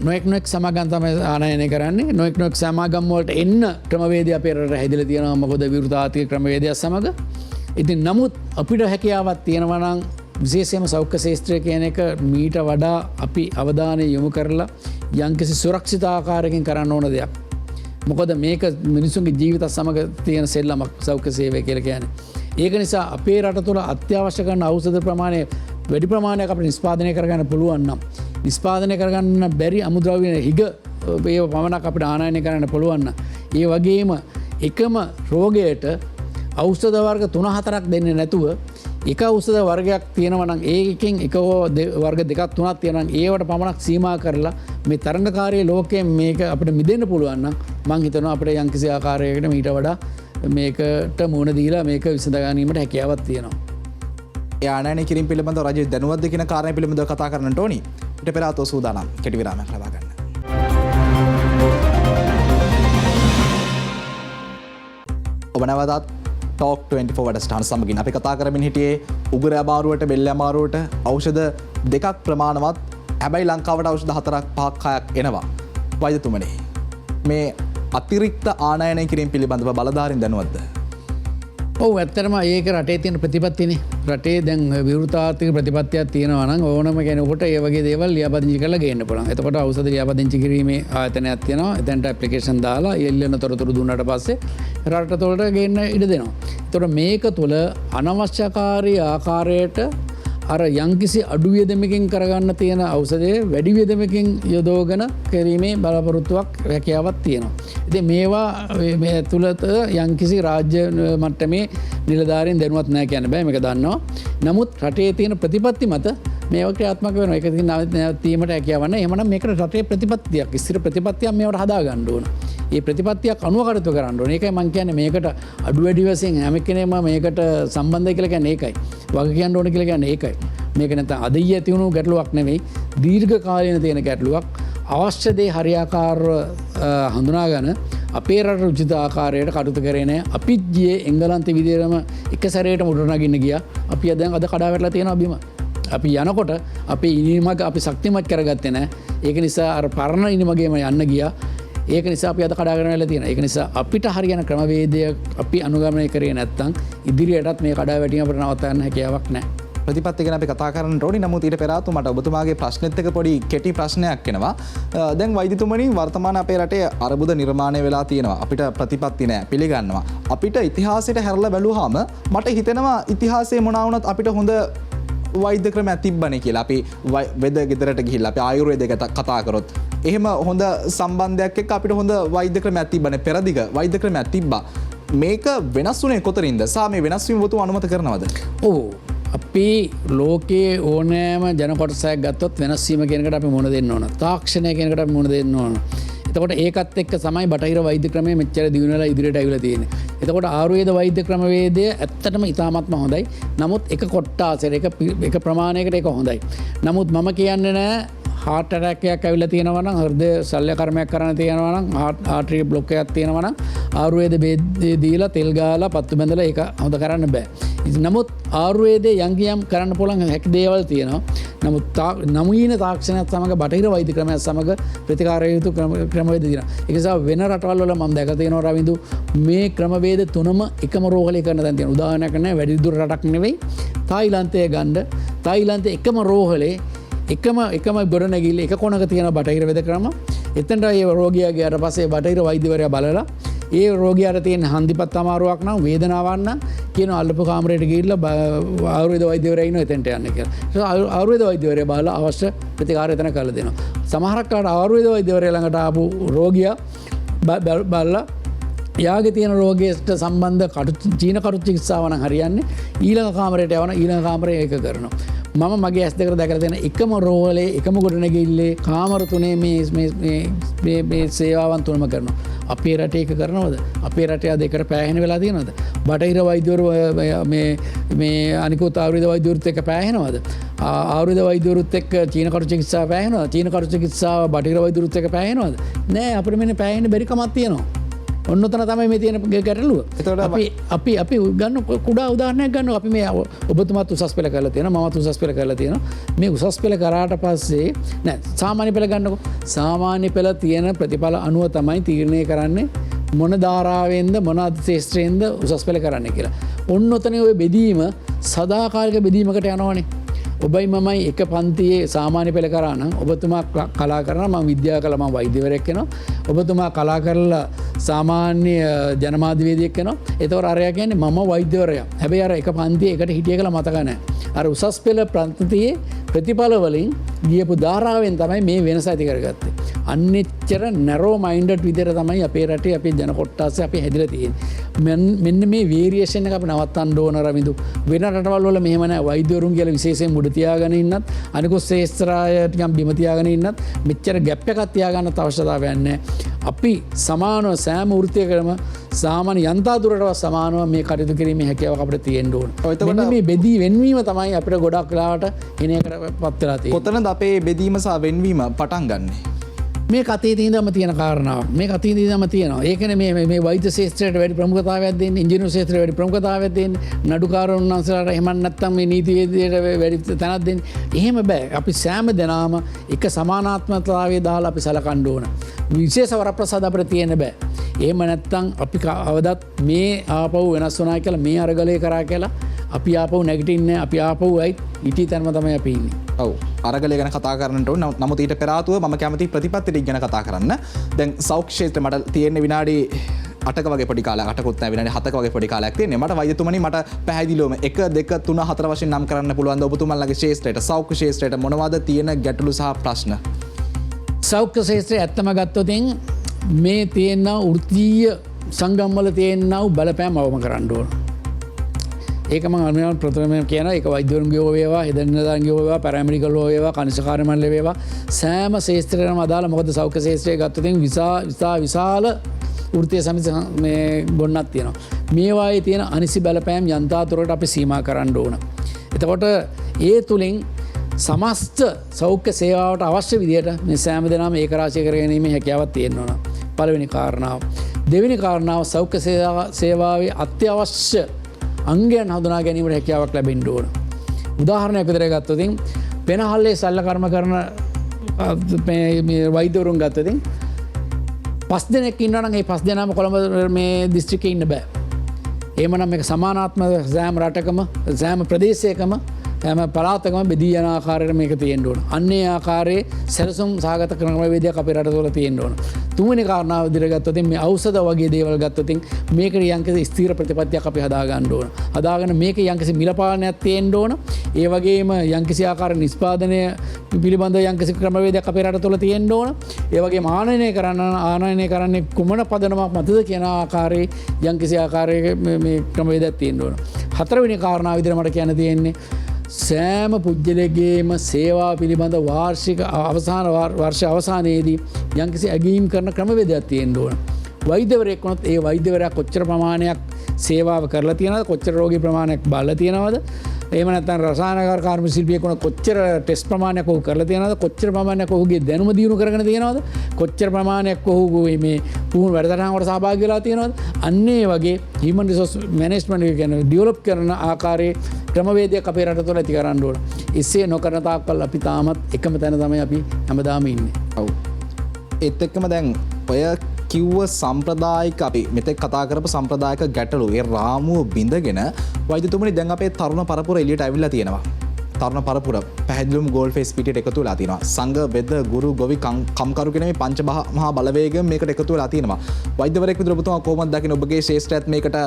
සමාගම් තමයි ආනයනය කරන්නේ. නොෙක් සමාගම් වලට එන්න ක්‍රමවේදය අපේ රටට හැදිලා තියෙනවා. මොකද විවෘත ආර්ථික ක්‍රමවේදයක් සමග. ඉතින් නමුත් අපිට හැකියාවක් තියෙනවා නම් විශේෂයෙන්ම සෞඛ්‍ය ශාස්ත්‍රය කියන එක මීට වඩා අපි අවධානය යොමු කරලා යම්කිසි සුරක්ෂිත ආකාරයකින් කරන්න ඕන දෙයක්. මොකද මේක මිනිසුන්ගේ ජීවිත සමග තියෙන සෙල්ලමක් සෞඛ්‍ය සේවය කියලා කියන්නේ. ඒක නිසා අපේ රට තුළ අත්‍යවශ්‍ය කරන ඖෂධ ප්‍රමාණය වැඩි ප්‍රමාණයක් අපිට නිෂ්පාදනය කරගන්න පුළුවන් නම් නිෂ්පාදනය කරගන්න බැරි අමුද්‍රව්‍ය හිග ඒ පමණක් අපිට ආනයනය කරන්න පුළුවන් නම් ඒ වගේම එකම රෝගයට ඖෂධ වර්ග 3-4ක් දෙන්නේ නැතුව එක ඖෂධ වර්ගයක් තියෙනවා නම් ඒකෙන් එක වර්ග දෙකක් තුනක් තියෙනවා නම් ඒවට පමණක් සීමා කරලා මේ තරඟකාරී ලෝකයෙන් මේක අපිට මිදෙන්න පුළුවන් නම් මම හිතනවා අපිට යම්කිසි ආකාරයකට මීට වඩා මේකට මුහුණ දීලා මේක විසඳ ගැනීමට හැකියාවක් තියෙනවා. ඒ ආනයනය කිරීම පිළිබඳව රජය දැනුවත්ද කියන කාරණය පිළිබඳව කතා කරන්නට ඕනි. ඊට පෙර ආතෝ සූදානම් කෙටි විරාමයක් ලබා ගන්න. ඔබ නැවතත් ටෝක් 24 වැඩසටහන සමගින් අපි කතා කරමින් හිටියේ උගුර අමාරුවට බෙල්ල අමාරුවට ඖෂධ දෙකක් ප්‍රමාණවත්. හැබැයි ලංකාවට ඖෂධ 4ක් 5ක් 6ක් එනවා. වෛද්‍යතුමනි මේ අතිරික්ත ආනයනය කිරීම පිළිබඳව බලධාරීන් දැනුවත්ද? ඔව් ඇත්තටම ඒක රටේ තියෙන ප්‍රතිපත්තිනේ. රටේ දැන් විවෘත ආර්ථික ප්‍රතිපත්තියක් තියෙනවා නම් ඕනම කෙනෙකුට ඒ වගේ දේවල් ලියාපදිංචි කරලා ගේන්න පුළුවන්. එතකොට ඖෂධ ලියාපදිංචි කිරීමේ ආයතනයක් තියෙනවා. එතනට ඇප්ලිකේෂන් දාලා එල්ලෙන තොරතුරු දුන්නාට පස්සේ රට තුළට ගේන්න ඉඩ දෙනවා. එතකොට මේක තුළ අනවශ්‍යකාරී ආකාරයට අර යම්කිසි අඩු වියදමකින් කරගන්න තියෙන ඖෂධය වැඩි වියදමකින් යොදවගෙන කිරීමේ බලාපොරොත්තුවක් හැකියාවක් තියෙනවා. ඉතින් මේවා මේ තුලත යම්කිසි රාජ්‍ය මට්ටමේ නිලධාරීන් දැනුවත් නැහැ කියන්න බෑ මේක දන්නවා. නමුත් රටේ තියෙන ප්‍රතිපත්ති මත මේවා ක්‍රියාත්මක වෙනවා. ඒක ඉතින් නැවතීමට හැකියාවක් නැහැ. එහෙමනම් මේකට රටේ ප්‍රතිපත්තියක් ස්ථිර ප්‍රතිපත්තියක් මේවට හදා ගන්න ඕන. ඒ ප්‍රතිපත්තියක් අනුව කටයුතු කරන්න ඕනේ. ඒකයි මම කියන්නේ මේකට අඩු වැඩි වශයෙන් හැම කෙනෙක්ම මේකට සම්බන්ධයි කියලා කියන්නේ ඒකයි. වග කියන්න ඕනේ කියලා කියන්නේ ඒකයි. මේක නැත්නම් අද ඊයේ ඇති වුණු ගැටලුවක් නෙවෙයි. දීර්ඝ කාලීන තියෙන ගැටලුවක්. අවශ්‍ය දේ හරියාකාරව හඳුනාගෙන අපේ රට උචිත ආකාරයට කටයුතු කරේ නැහැ. අපිත් ගියේ එංගලන්තේ විදියටම එක සැරේටම උඩ නගින්න ගියා. අපි දැන් අද කඩා වැටලා තියෙනවා බිම. අපි යනකොට අපේ ඉනිමග අපි ශක්තිමත් කරගත්තේ නැහැ. ඒක නිසා අර පරණ ඉනිමගේම යන්න ගියා. ඒක නිසා අපි අද කඩාගෙන වෙලා තියෙනවා. ඒක නිසා අපිට හරියන ක්‍රමවේදය අපි අනුගමනය කරේ නැත්නම් ඉදිරියටත් මේ කඩා වැටීම අපිට නවත්ත ගන්න හැකියාවක් නැහැ. ප්‍රතිපත්ති ගැන අපි කතා කරන්න ඕනි. නමුත් ඊට පෙර ආතු මට ඔබතුමාගේ ප්‍රශ්නෙත් එක්ක පොඩි කෙටි ප්‍රශ්නයක් එනවා. දැන් වෛද්‍යතුමනි වර්තමාන අපේ රටේ අර්බුද නිර්මාණය වෙලා තියෙනවා. අපිට ප්‍රතිපත්ති නැහැ පිළිගන්නවා. අපිට ඉතිහාසයට හැරලා බැලුවාම මට හිතෙනවා ඉතිහාසයේ මොනවා වුණත් අපිට හොඳ වෛද්‍ය ක්‍රමයක් තිබ්බනේ කියලා. අපි වෙද ගෙදරට ගිහිල්ලා අපි ආයුර්වේදය කතා කරොත් එහෙම හොඳ සම්බන්ධයක් එක්ක අපිට හොඳ වෛද්‍ය ක්‍රමයක් තිබ්බනේ. පෙරදිග වෛද්‍ය ක්‍රමයක් තිබ්බා. මේක වෙනස් වුණේ කොතනින්ද? සා මේ වෙනස් වීම ඔබතුමා අනුමත කරනවද? ඔව් අපි ලෝකයේ ඕනෑම ජනකොටසයක් ගත්තොත් වෙනස්වීම කෙනකට අපි මුණ දෙන්න ඕන. තාක්ෂණය කෙනකට අපි මුණ දෙන්න ඕන. එතකොට ඒකත් එක්ක තමයි බටහිර වෛද්‍ය ක්‍රමය මෙච්චර දියුණු වෙලා ඉදිරියට ඇවිල්ලා තියෙන්නේ. එතකොට ආයුර්වේද වෛද්‍ය ක්‍රමවේදය ඇත්තටම ඉතාමත්ම හොඳයි. නමුත් එක කොට්ටාසෙට එක ප්‍රමාණයකට ඒක හොඳයි. නමුත් මම කියන්නේ නෑ හාට් ඇටැක් එකක් ඇවිල්ලා තියෙනවා නම් හෘද ශල්‍ය කර්මයක් කරන්න තියෙනවා නම් ආර්ටරි බ්ලොක් එකක් තියෙනවා නම් ආයුර්වේද බෙහෙත් දීලා තෙල් ගාලා පත්තු බැඳලා ඒක හොද කරන්න බෑ. නමුත් ආයුර්වේදයේ යම් කරන්න පුළුවන් හැකි දේවල් තියෙනවා. නමුත් නවීන තාක්ෂණයත් සමග බටහිර වෛද්‍ය ක්‍රමයත් සමග ප්‍රතිකාර යුතු ක්‍රමවේද තියෙනවා. ඒක නිසා වෙන රටවල් වල මම දැකලා තියෙනවා රවින්දු මේ ක්‍රමවේද තුනම එකම රෝහලේ කරන තැන් තියෙනවා. උදාහරණයක් නෑ වැඩි දුර රටක් නෙවෙයි. තායිලන්තයේ ගන්න තායිලන්තයේ එකම රෝහලේ එකම ගොඩනැගිල්ල එක කොනක තියෙන බටහිර වෙද ක්‍රම. එතනට ඒ රෝගියා ගියාට පස්සේ බටහිර වෛද්‍යවරයා බලලා ඒ රෝගියාට තියෙන හන්දිපත් අමාරුවක් නම් වේදනාවක් නම් කියන අල්ලපු කාමරයට ගිහිල්ලා ආයුර්වේද වෛද්‍යවරයා ඉන්නවා එතනට යන්න කියලා. ඒක ආයුර්වේද වෛද්‍යවරයා බලලා අවශ්‍ය ප්‍රතිකාරය එතන කරලා දෙනවා. සමහරක් කාට ආයුර්වේද වෛද්‍යවරයා ළඟට ආපු රෝගියා බලලා යාගේ තියෙන රෝගයට සම්බන්ධ චීන කටු චිකිත්සාව නම් හරියන්නේ ඊළඟ කාමරයට යවන ඊළඟ කාමරේ ඒක කරනවා. මම මගේ ඇස් දෙකට දැකලා තියෙන එකම රෝහලේ එකම ගොඩනැගිල්ලේ කාමර තුනේ මේ සේවාවන් තුනම කරනවා. අපේ රටේ ඒක කරනවද? අපේ රටේ අද එකට පෑහෙන වෙලා තියෙනවද? බටහිර වෛද්‍යවරු මේ අනිකුත් ආයුර්වේද වෛද්‍යවරුත් එක්ක පෑහෙනවද? ආයුර්වේද වෛද්‍යවරුත් එක්ක චීන කටු චිකිත්සාව පෑහෙනවද? චීන කටු චිකිත්සාව බටහිර වෛද්‍යවරුත් එක්ක පෑහෙනවද? නෑ අපිට මෙන්න පෑහෙන්න බැරි කමක් තියෙනවා. ඔන්නතන තමයි මේ තියෙන ගැටලුව. අපි ගන්න කුඩා උදාහරණයක් ගන්නවා. අපි මේ ඔබතුමාත් උසස් පෙළ කරලා තියෙනවා මමත් උසස් පෙළ කරලා තියෙනවා. මේ උසස් පෙළ කරාට පස්සේ නෑ සාමාන්‍ය පෙළ ගන්නකො. සාමාන්‍ය පෙළ තියෙන ප්‍රතිඵල අනුව තමයි තීරණය කරන්නේ මොන ධාරාවෙන්ද මොන අධිශේෂ්ත්‍රයෙන්ද උසස් පෙළ කරන්න කියලා. ඔන්නතන ඔය බෙදීම සදාකාලික බෙදීමකට යනවනේ. ඔබයි මමයි එක පන්තියේ සාමාන්‍ය පෙළ කරා නම් ඔබතුමා කලා කරනවා මම විද්‍යාව කළා මම වෛද්‍යවරයෙක් වෙනවා. ඔබතුමා කලා කරලා සාමාන්‍ය ජනමාධ්‍යවේදියෙක් වෙනවා. ඒතකොට අරයා කියන්නේ මම වෛද්‍යවරයා. හැබැයි අර එක පන්තියේ එකට හිටිය කියලා මතක නැහැ. අර උසස් පෙළ ප්‍රන්තියේ ප්‍රතිඵල වලින් ගියපු ධාරාවෙන් තමයි මේ වෙනස ඇති කරගත්තේ. අන්නෙච්චර නැරෝ මයින්ඩඩ් විදිහට තමයි අපේ රටේ අපේ ජන කොට්ටාසේ අපි හැදිලා තියෙන්නේ. මෙන්න මේ වේරියේෂන් එක අපි නවත්තන්න ඕන රවිදු. වෙන රටවල් වල මෙහෙම නැහැ. වෛද්‍යවරුන් කියලා විශේෂයෙන් මුඩ තියාගෙන ඉන්නත් අනිකුත් ශේස්ත්‍රාය ටිකක් බිම තියාගෙන ඉන්නත් මෙච්චර ගැප් එකක් තියාගන්නත් අවශ්‍යතාවයක් නැහැ. අපි සමානව සෑම වෘත්තියකම සාමාන්‍ය යන්ත්‍රාදුරටවත් සමානව මේ කටයුතු කිරීමේ හැකියාවක් අපිට තියෙන්න ඕන. මෙන්න මේ බෙදී වෙන්වීම තමයි අපිට ගොඩක් වෙලාවට එන එකටපත් වෙලා තියෙන්නේ. කොතනද අපේ බෙදීම සහ වෙන්වීම පටන් ගන්නෙ? මේ කතේ තියදම තියෙන කාරණාව මේ කතේ තියදම තියෙනවා. ඒකනේ මේ වෛද්‍ය ශාස්ත්‍රයට වැඩි ප්‍රමුඛතාවයක් දෙන්නේ, ඉංජිනේරු ශාස්ත්‍රයට වැඩි ප්‍රමුඛතාවයක් දෙන්නේ, නඩුකාරවරුන් වහන්සේලාට එහෙම නැත්නම් මේ නීතිවේදයට වැඩි තැනක් දෙන්නේ. එහෙම බෑ. අපි සෑම දෙනාම එක සමානාත්මතාවයේ දාලා අපි සලකන්න ඕන. විශේෂ වරප්‍රසාද අපිට තියෙන්න බෑ. එහෙම නැත්නම් අපි අවදත් මේ ආපහු වෙනස් වුණා කියලා මේ අරගලය කරා කියලා අපි ආපහු නැගිටින්නේ අපි ආපහු ඇයි ඉටි තැනම තමයි අපි ඉන්නේ. ඔව් අරගලය ගැන කතා කරන්නට ඕන. නමුත් ඊට පෙර ආතුව මම කැමති ප්‍රතිපත්ති ටික ගැන කතා කරන්න. දැන් සෞඛ්‍ය ක්ෂේත්‍රේ මට තියෙන විනාඩි 8ක වගේ පොඩි කාලයක් 8කුත් නැහැ විනාඩි 7ක වගේ පොඩි කාලයක් තියෙන්නේ. මට වෛද්‍යතුමනි මට පැහැදිලිවම 1 2 3 4 වශයෙන් නම් කරන්න පුළුවන් ද ඔබතුමන්ලගේ ක්ෂේත්‍රයට සෞඛ්‍ය ක්ෂේත්‍රයට මොනවද තියෙන ගැටලු සහ ප්‍රශ්න? සෞඛ්‍ය ක්ෂේත්‍රය ඇත්තම ගත්තොත් මේ තියෙන වෘත්තීය සංගම්වල තියෙන බලපෑම අවම කරන්න ඕන. ඒක මම අනුමාන ප්‍රථමයෙන් කියනවා. ඒක වෛද්‍යවරුන්ගේ වේවා, හෙදෙන්නදාන්ගේ වේවා, පැරාමෙඩිකල් වේවා, කනිෂ්ඨ කාර්ය මණ්ඩල වේවා සෑම ක්ෂේත්‍රයකම අදාළ. මොකද සෞඛ්‍ය ක්ෂේත්‍රය ගත්තොත් විශාල වෘත්තීය සමිති මේ ගොන්නක් තියෙනවා. මේවායේ තියෙන අනිසි බලපෑම් යන්ත්‍රාතුරකට අපි සීමා කරන්න ඕන. එතකොට ඒ තුලින් සමස්ත සෞඛ්‍ය සේවාවට අවශ්‍ය විදියට මේ සෑම දෙනාම ඒක රාශී කර ගැනීමේ හැකියාවක් තියෙන්න ඕන. පළවෙනි කාරණාව. දෙවෙනි කාරණාව සෞඛ්‍ය සේවාවේ අත්‍යවශ්‍ය අංගයන් හඳුනා ගැනීමට හැකියාවක් ලැබෙන්න ඕන. උදාහරණයක් විදිහට ගත්තොත් පෙනහල්ලේ සල්ල කර්ම කරන මේ වෛද්‍යවරුන් ගත්තොත් 5 දෙනෙක් ඉන්නවා නම් ඒ 5 දෙනාම කොළඹ මේ දිස්ත්‍රික්කේ ඉන්න බෑ. එහෙමනම් මේක සමානාත්මක සෑම රටකම සෑම ප්‍රදේශයකම හැම පළාතකම බෙදී යන ආකාරයට මේක තියෙන්න ඕන. අන්නේ ආකාරයේ සැලසුම් සහගත ක්‍රමවේදයක් අපේ රට තුළ තියෙන්න ඕන. තුන්වෙනි කාරණාව විදිහට ගත්තොත් මේ ඖෂධ වගේ දේවල් ගත්තොත් මේකට යම්කිසි ස්ථිර ප්‍රතිපත්තියක් අපි හදා ගන්න ඕන. හදාගෙන මේක යම්කිසි මිල පාලනයක් තියෙන්න ඕන. ඒ වගේම යම්කිසි ආකාර නිෂ්පාදනය පිළිබඳ යම්කිසි ක්‍රමවේදයක් අපේ රට තුළ තියෙන්න ඕන. ඒ වගේම ආනයනය කරන්නේ කුමන පදනමක් මතද කියන ආකාරයේ යම්කිසි ආකාරයක මේ ක්‍රමවේදයක් තියෙන්න ඕන. හතරවෙනි කාරණාව විදිහට මට කියන්න තියෙන්නේ සෑම පුද්ගලයගේම සේවා පිළිබඳ වාර්ෂික අවසාන වර්ෂ අවසානයේදී යම්කිසි ඇගීම් කරන ක්‍රමවේදයක් තියෙන්න ඕන. වෛද්‍යවරයෙක් වුණොත් ඒ වෛද්‍යවරයා කොච්චර ප්‍රමාණයක් සේවාව කරලා තියෙනවද, කොච්චර රෝගී ප්‍රමාණයක් බලලා තියෙනවද, එහෙම නැත්නම් රසායනකාර කාර්මික ශිල්පියෙක් වුණොත් කොච්චර ටෙස්ට් ප්‍රමාණයක් ඔහු කරලා තියෙනවද, කොච්චර ප්‍රමාණයක් ඔහුගේ දැනුම දියුණු කරගෙන තියෙනවද, කොච්චර ප්‍රමාණයක් ඔහු මේ පුහුණු වැඩසටහන් වලට සහභාගී වෙලා තියෙනවද. අන්න ඒ වගේ human resource management එක කියන්නේ ඩෙවලොප් කරන ආකාරයේ ක්‍රමවේදයක් අපේ රට තුළ ඇති කරන්න ඕන. එසේ නොකරන තාක්කල් අපි තාමත් එකම තැන තමයි අපි හැමදාම ඉන්නේ. ඔව්. ඒත් එක්කම දැන් ඔය කිව්ව සම්ප්‍රදායික අපි මෙතෙක් කතා කරපු සම්ප්‍රදායික ගැටලු ඒ රාමුව බිඳගෙන වෛද්‍යතුමනි දැන් අපේ තරුණ පරපුර එළියට ඇවිල්ලා තියෙනවා. තරුණ පරපුර පැහැදිලිවම ගෝල් ෆේස් පිටියට එකතු වෙලා තියෙනවා. සංඝ බෙද ගුරු ගොවි කම්කරු කියන මේ පංච මහා බලවේගයෙන් මේකට එකතු වෙලා තියෙනවා. වෛද්‍යවරයෙක් විදිහට ඔබතුමා කොහොමද දකින්නේ ඔබගේ ශේෂ්ත්‍රයත් මේකට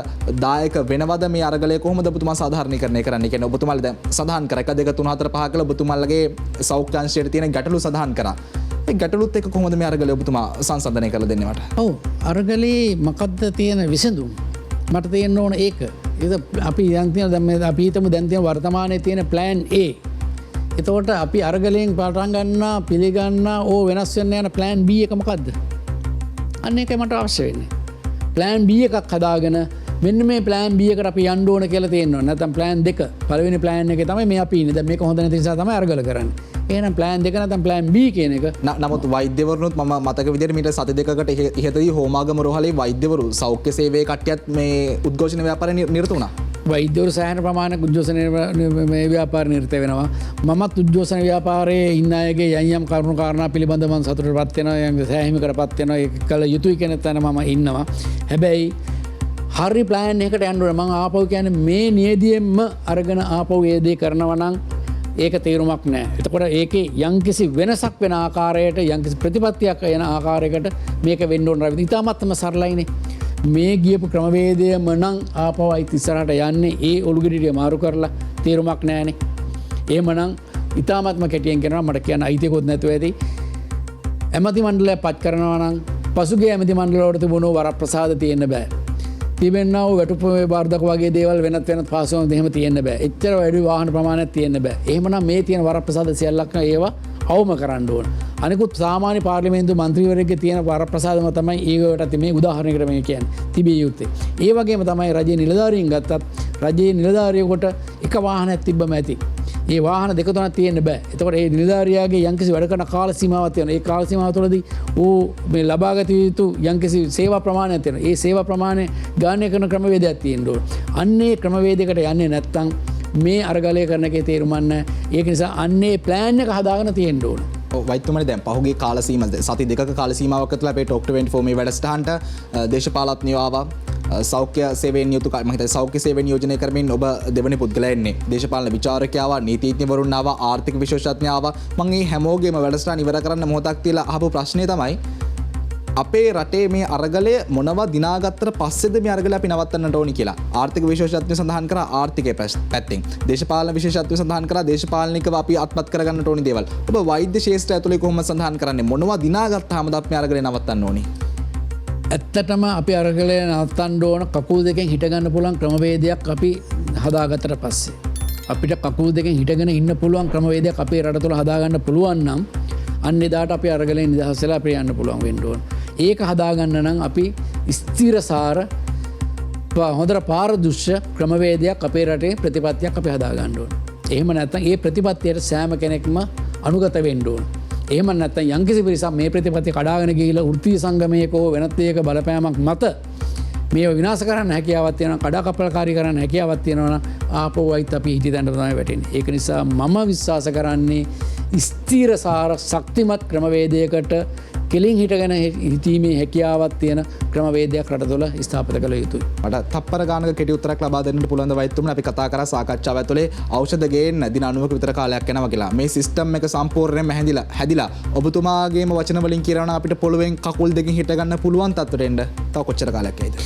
දායක වෙනවද? මේ අරගලය කොහොමද ඔබතුමා සාධාරණීකරණය කරන්නේ? කියන්නේ ඔබතුමාලා දැන් සඳහන් කර 1 2 3 4 5 කියලා ඔබතුමාලගේ සෞඛ්‍ය අංශයට තියෙන ගැටලු සඳහන් කරා. ඒ ගැටලුත් එක්ක කොහොමද මේ අරගලය ඔබතුමා සංසන්දනය කරලා දෙන්නේ මට? ඔව් අරගලේ මොකද්ද තියෙන විසඳුම්? මට තියෙන්න ඕන ඒක. අපි දැන් තියෙන දැන් මේ අපි හිතමු දැන් තියෙන වර්තමානයේ තියෙන plan A. එතකොට අපි අරගලයෙන් පටන් ගන්නා පිළිගන්නා ඕ වෙනස් වෙන්න යන plan B එක මොකද්ද? අන්න ඒකයි මට අවශ්‍ය වෙන්නේ. plan B එකක් හදාගෙන මෙන්න මේ plan B එකට අපි යන්න ඕන කියලා තියෙනවා. නැත්නම් plan 2. පළවෙනි plan එකේ තමයි මේ අපි ඉන්නේ. දැන් මේක හොඳ නැති නිසා තමයි අරගල කරන්නේ. එහෙනම් plan 2 නැත්නම් plan B කියන එක නමුත් වෛද්‍යවරුනුත් මම මතක විදිහට මීට සති දෙකකට ඉහතදී හෝමාගම රෝහලේ වෛද්‍යවරු සෞඛ්‍ය සේවයේ කට්ටියත් මේ උද්ඝෝෂණ ව්‍යාපාරයේ නිරත වුණා. වෛද්‍යවරු සෑහෙන ප්‍රමාණයක් උද්ඝෝෂණ ව්‍යාපාර නිරත වෙනවා. මමත් උද්ඝෝෂණ ව්‍යාපාරයේ ඉන්න අයගේ යම් කරුණු කාරණා පිළිබඳව මම සතුටටපත් වෙනවා. යම් සෑහීමකටපත් වෙනවා. ඒක කළ යුතුයි කියන තැන මම ඉන්නවා. හැබැයි හරි ප්ලෑන් එකකට යන්න ඕනේ. මම ආපහු කියන්නේ මේ නියදියෙන්ම අරගෙන ආපහු ඒ දේ කරනවා නම් ඒක තේරුමක් නෑ. එතකොට ඒකේ යම්කිසි වෙනසක් වෙන ආකාරයට යම්කිසි ප්‍රතිපත්තියක් එන ආකාරයකට මේක වෙන්න ඕන. ඉතාමත්ම සරලයිනේ. මේ ගියපු ක්‍රමවේදයම නම් ආපහු ඉස්සරහට යන්නේ ඒ ඔලුගෙඩිය මාරු කරලා තේරුමක් නෑනේ. එහෙමනම් ඉතාමත්ම කැටියෙන් කියනවා මට කියන්න අයිතියකුත් නැතුව ඇති. ඇමති මණ්ඩලය පත් කරනවා නම් පසුගිය ඇමති මණ්ඩලවලට තිබුණු වරප්‍රසාද තියෙන්න බෑ. තිබෙන්නා වූ වැටුපේ බාර්ධක වගේ දේවල් වෙනත් පාසුවම් එහෙම තියෙන්න බෑ. එච්චර වැඩි වාහන ප්‍රමාණයක් තියෙන්න බෑ. එහෙමනම් මේ තියෙන වරප්‍රසාද සියල්ලක්ම ඒවා අවම කරන්න ඕන. අනිකුත් සාමාන්‍ය පාර්ලිමේන්තු මන්ත්‍රීවරයෙක්ගේ තියෙන වරප්‍රසාදම තමයි ඒකට මේ උදාහරණයකට මේ කියන්නේ තිබිය යුත්තේ. ඒ වගේම තමයි රජයේ නිලධාරීන් ගත්තත් රජයේ නිලධාරියෙකුට එක වාහනයක් තිබ්බම ඇති. ඒ වාහන දෙක තුනක් තියෙන්න බෑ. එතකොට ඒ නිලධාරියාගේ යම්කිසි වැඩ කරන කාල සීමාවක් තියෙනවා. ඒ කාල සීමාව තුළදී ඌ මේ ලබාගත යුතු යම්කිසි සේවා ප්‍රමාණයක් තියෙනවා. ඒ සේවා ප්‍රමාණය ගාණය කරන ක්‍රමවේදයක් තියෙන්න ඕන. අන්නේ ක්‍රමවේදයකට යන්නේ නැත්නම් මේ අරගලය කරන එකේ තේරුමක් නැහැ. ඒක නිසා අන්නේ ප්ලෑන් එක හදාගෙන තියෙන්න ඕන. වෛද්‍යතුමනි දැන් පහුගිය කාල සීමාව සති දෙකක කාල සීමාවක් ඇතුළත අපේ ටොක් 24 මේ වැඩසටහනට දේශපාලඥයෝ ආවා. සෞඛ්‍ය සේවයෙන් යුතු මම හිතන්නේ සෞඛ්‍ය සේවයෙන් නියෝජනය කරමින් ඔබ දෙවනි පුද්ගලයා එන්නේ. දේශපාලන විචාරකයා ආවා, නීතිඥවරුන් ආවා, ආර්ථික විශේෂඥයා ආවා. මම මේ හැමෝගෙම වැඩසටහන ඉවර කරන්න මොහොතක් තියලා අහපු ප්‍රශ්නේ තමයි අපේ රටේ මේ අරගලය මොනවා දිනාගත්තට පස්සේද මේ අරගලය අපි නවත්තන්නට ඕනි කියලා. ආර්ථික විශේෂඥයෝ සඳහන් කරා ආර්ථිකයේ පැත්තෙන්. දේශපාලන විශේෂඥයෝ සඳහන් කරා දේශපාලනිකව අපි අත්පත් කරගන්නට ඕනි දේවල්. ඔබ වෛද්‍ය ශාස්ත්‍රය ඇතුලේ කොහොමද සඳහන් කරන්නේ? මොනවා දිනාගත්තාමද අපි මේ අරගලය නවත්තන්න ඕනි? ඇත්තටම අපි අරගලය නවත්තන්න ඕන කකුල් දෙකෙන් හිටගන්න පුළුවන් ක්‍රමවේදයක් අපි හදාගත්තට පස්සේ. අපිට කකුල් දෙකෙන් හිටගෙන ඉන්න පුළුවන් ක්‍රමවේදයක් අපේ රට තුළ හදාගන්න පුළුවන් නම් අන්න එදාට අපි අරගලයෙන් නිදහස් වෙලා අපිට යන්න පුළුවන් වෙන්න ඕන. ඒක හදාගන්න නම් අපි ස්ථිරසාර හොඳට පාරදෘශ්‍ය ක්‍රමවේදයක් අපේ රටේ ප්‍රතිපත්තියක් අපි හදාගන්න ඕන. එහෙම නැත්නම් ඒ ප්‍රතිපත්තියට සෑම කෙනෙක්ම අනුගත වෙන්න ඕන. එහෙම නැත්නම් යම්කිසි පිරිසක් මේ ප්‍රතිපත්තිය කඩාගෙන ගිහිලා වෘත්තීය සංගමයක හෝ වෙනත් එකක බලපෑමක් මත මේව විනාශ කරන්න හැකියාවක් තියෙනවා, කඩාකප්පල්කාරී කරන්න හැකියාවක් තියෙනවා නම් ආපහු වයිත් අපි හිටි තැනට තමයි වැටෙන්නේ. ඒක නිසා මම විශ්වාස කරන්නේ ස්ථිරසාර ශක්තිමත් ක්‍රමවේදයකට කෙලින් හිටගෙන හිටීමේ හැකියාවක් තියෙන ක්‍රමවේදයක් රට තුළ ස්ථාපිත කළ යුතුයි. මට තප්පර ගානක කෙටි උත්තරයක් ලබා දෙන්න පුළුවන් ද වෛද්‍යතුමනි? අපි කතා කරා සාකච්ඡාව ඇතුලේ ඖෂධ ගේන්න දින 90ක විතර කාලයක් යනවා කියලා. මේ සිස්ටම් එක සම්පූර්ණයෙන්ම හැදිලා ඔබතුමාගේම වචන වලින් කියනවා නම් අපිට පොළවෙන් කකුල් දෙකකින් හිට ගන්න පුළුවන් තත්ත්වයට එන්න තව කොච්චර කාලයක් යයිද?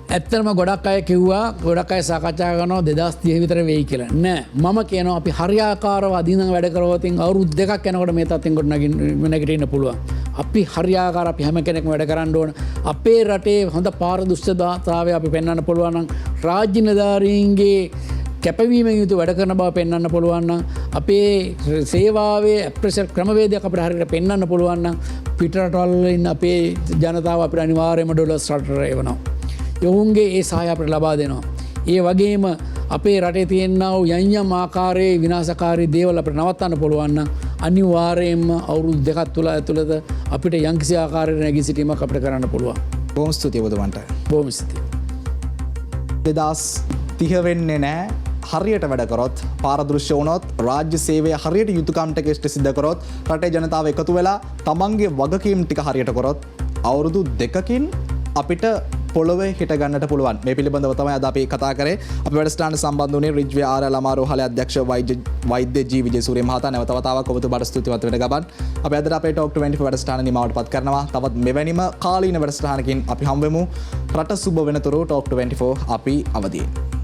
ඇත්තටම ගොඩක් අය කිව්වා, ගොඩක් අය සාකච්ඡා කරනවා 2030 විතර වෙයි කියලා. නෑ, මම කියනවා අපි හරියාකාරව අදිනම් වැඩ කරවොත් අවුරුදු දෙකක් යනකොට මේ තත්ත්වෙන් කොට නැගිටින්න පුළුවන්. අපි හරියාකාර අපි හැම කෙනෙක්ම වැඩ කරන්න ඕන. අපේ රටේ හොඳ පාරදෘශ්‍යතාවය අපි පෙන්වන්න පුළුවන් නම් රාජ්‍ය නිලධාරීන්ගේ කැපවීමෙන් යුතු වැඩ කරන බව පෙන්වන්න පුළුවන් නම් අපේ සේවාවේ අප්‍රේෂර් ක්‍රමවේදයක් අපිට හරියට පෙන්වන්න පුළුවන් නම් පිටරටවල ඉන්න අපේ ජනතාව අපිට අනිවාර්යයෙන්ම ඩොලර්ස් රටට එවනවා. යොවුන්ගේ ඒ සහාය අපිට ලබා දෙනවා. ඒ වගේම අපේ රටේ තියෙනා වූ යම් ආකාරයේ විනාශකාරී දේවල් අපිට නවත්තන්න පුළුවන් නම් අනිවාර්යයෙන්ම අවුරුදු දෙකක් තුල ඇතුළත අපිට යම්කිසි ආකාරයක නැගී සිටීමක් අපිට කරන්න පුළුවන්. බොහොම ස්තුතියි ඔබතුමන්ට. බොහොම ස්තුතියි. 2030 වෙන්නේ නැහැ. හරියට වැඩ කරොත් පාරදෘශ්‍ය වුණොත් රාජ්‍ය සේවය හරියට යුතුයකම් ටික ඉෂ්ට සිද්ධ කරොත් රටේ ජනතාව එකතු වෙලා තමන්ගේ වගකීම් ටික හරියට කරොත් අවුරුදු දෙකකින් අපිට පොළොවේ හිට ගන්නට පුළුවන්. මේ පිළිබඳව තමයි අද අපි කතා කරේ. අපි වැඩසටහන සම්බන්ධ වුණේ රිජ්වේ ආර් අමාරෝහලේ අධ්‍යක්ෂ වෛද්‍ය ජී විජේසූරිය මහතා. නැවත වතාවක් ඔබතුමාට ස්තුතිවන්ත වෙන ගමන් අපි අද අපේ ටොක් 24 වැඩසටහන නිමවට පත් කරනවා. තවත් මෙවැනිම කාලීන වැඩසටහනකින් අපි හම්බෙමු. රට සුබ වෙනතුරු ටොක් 24 අපි අවදියි.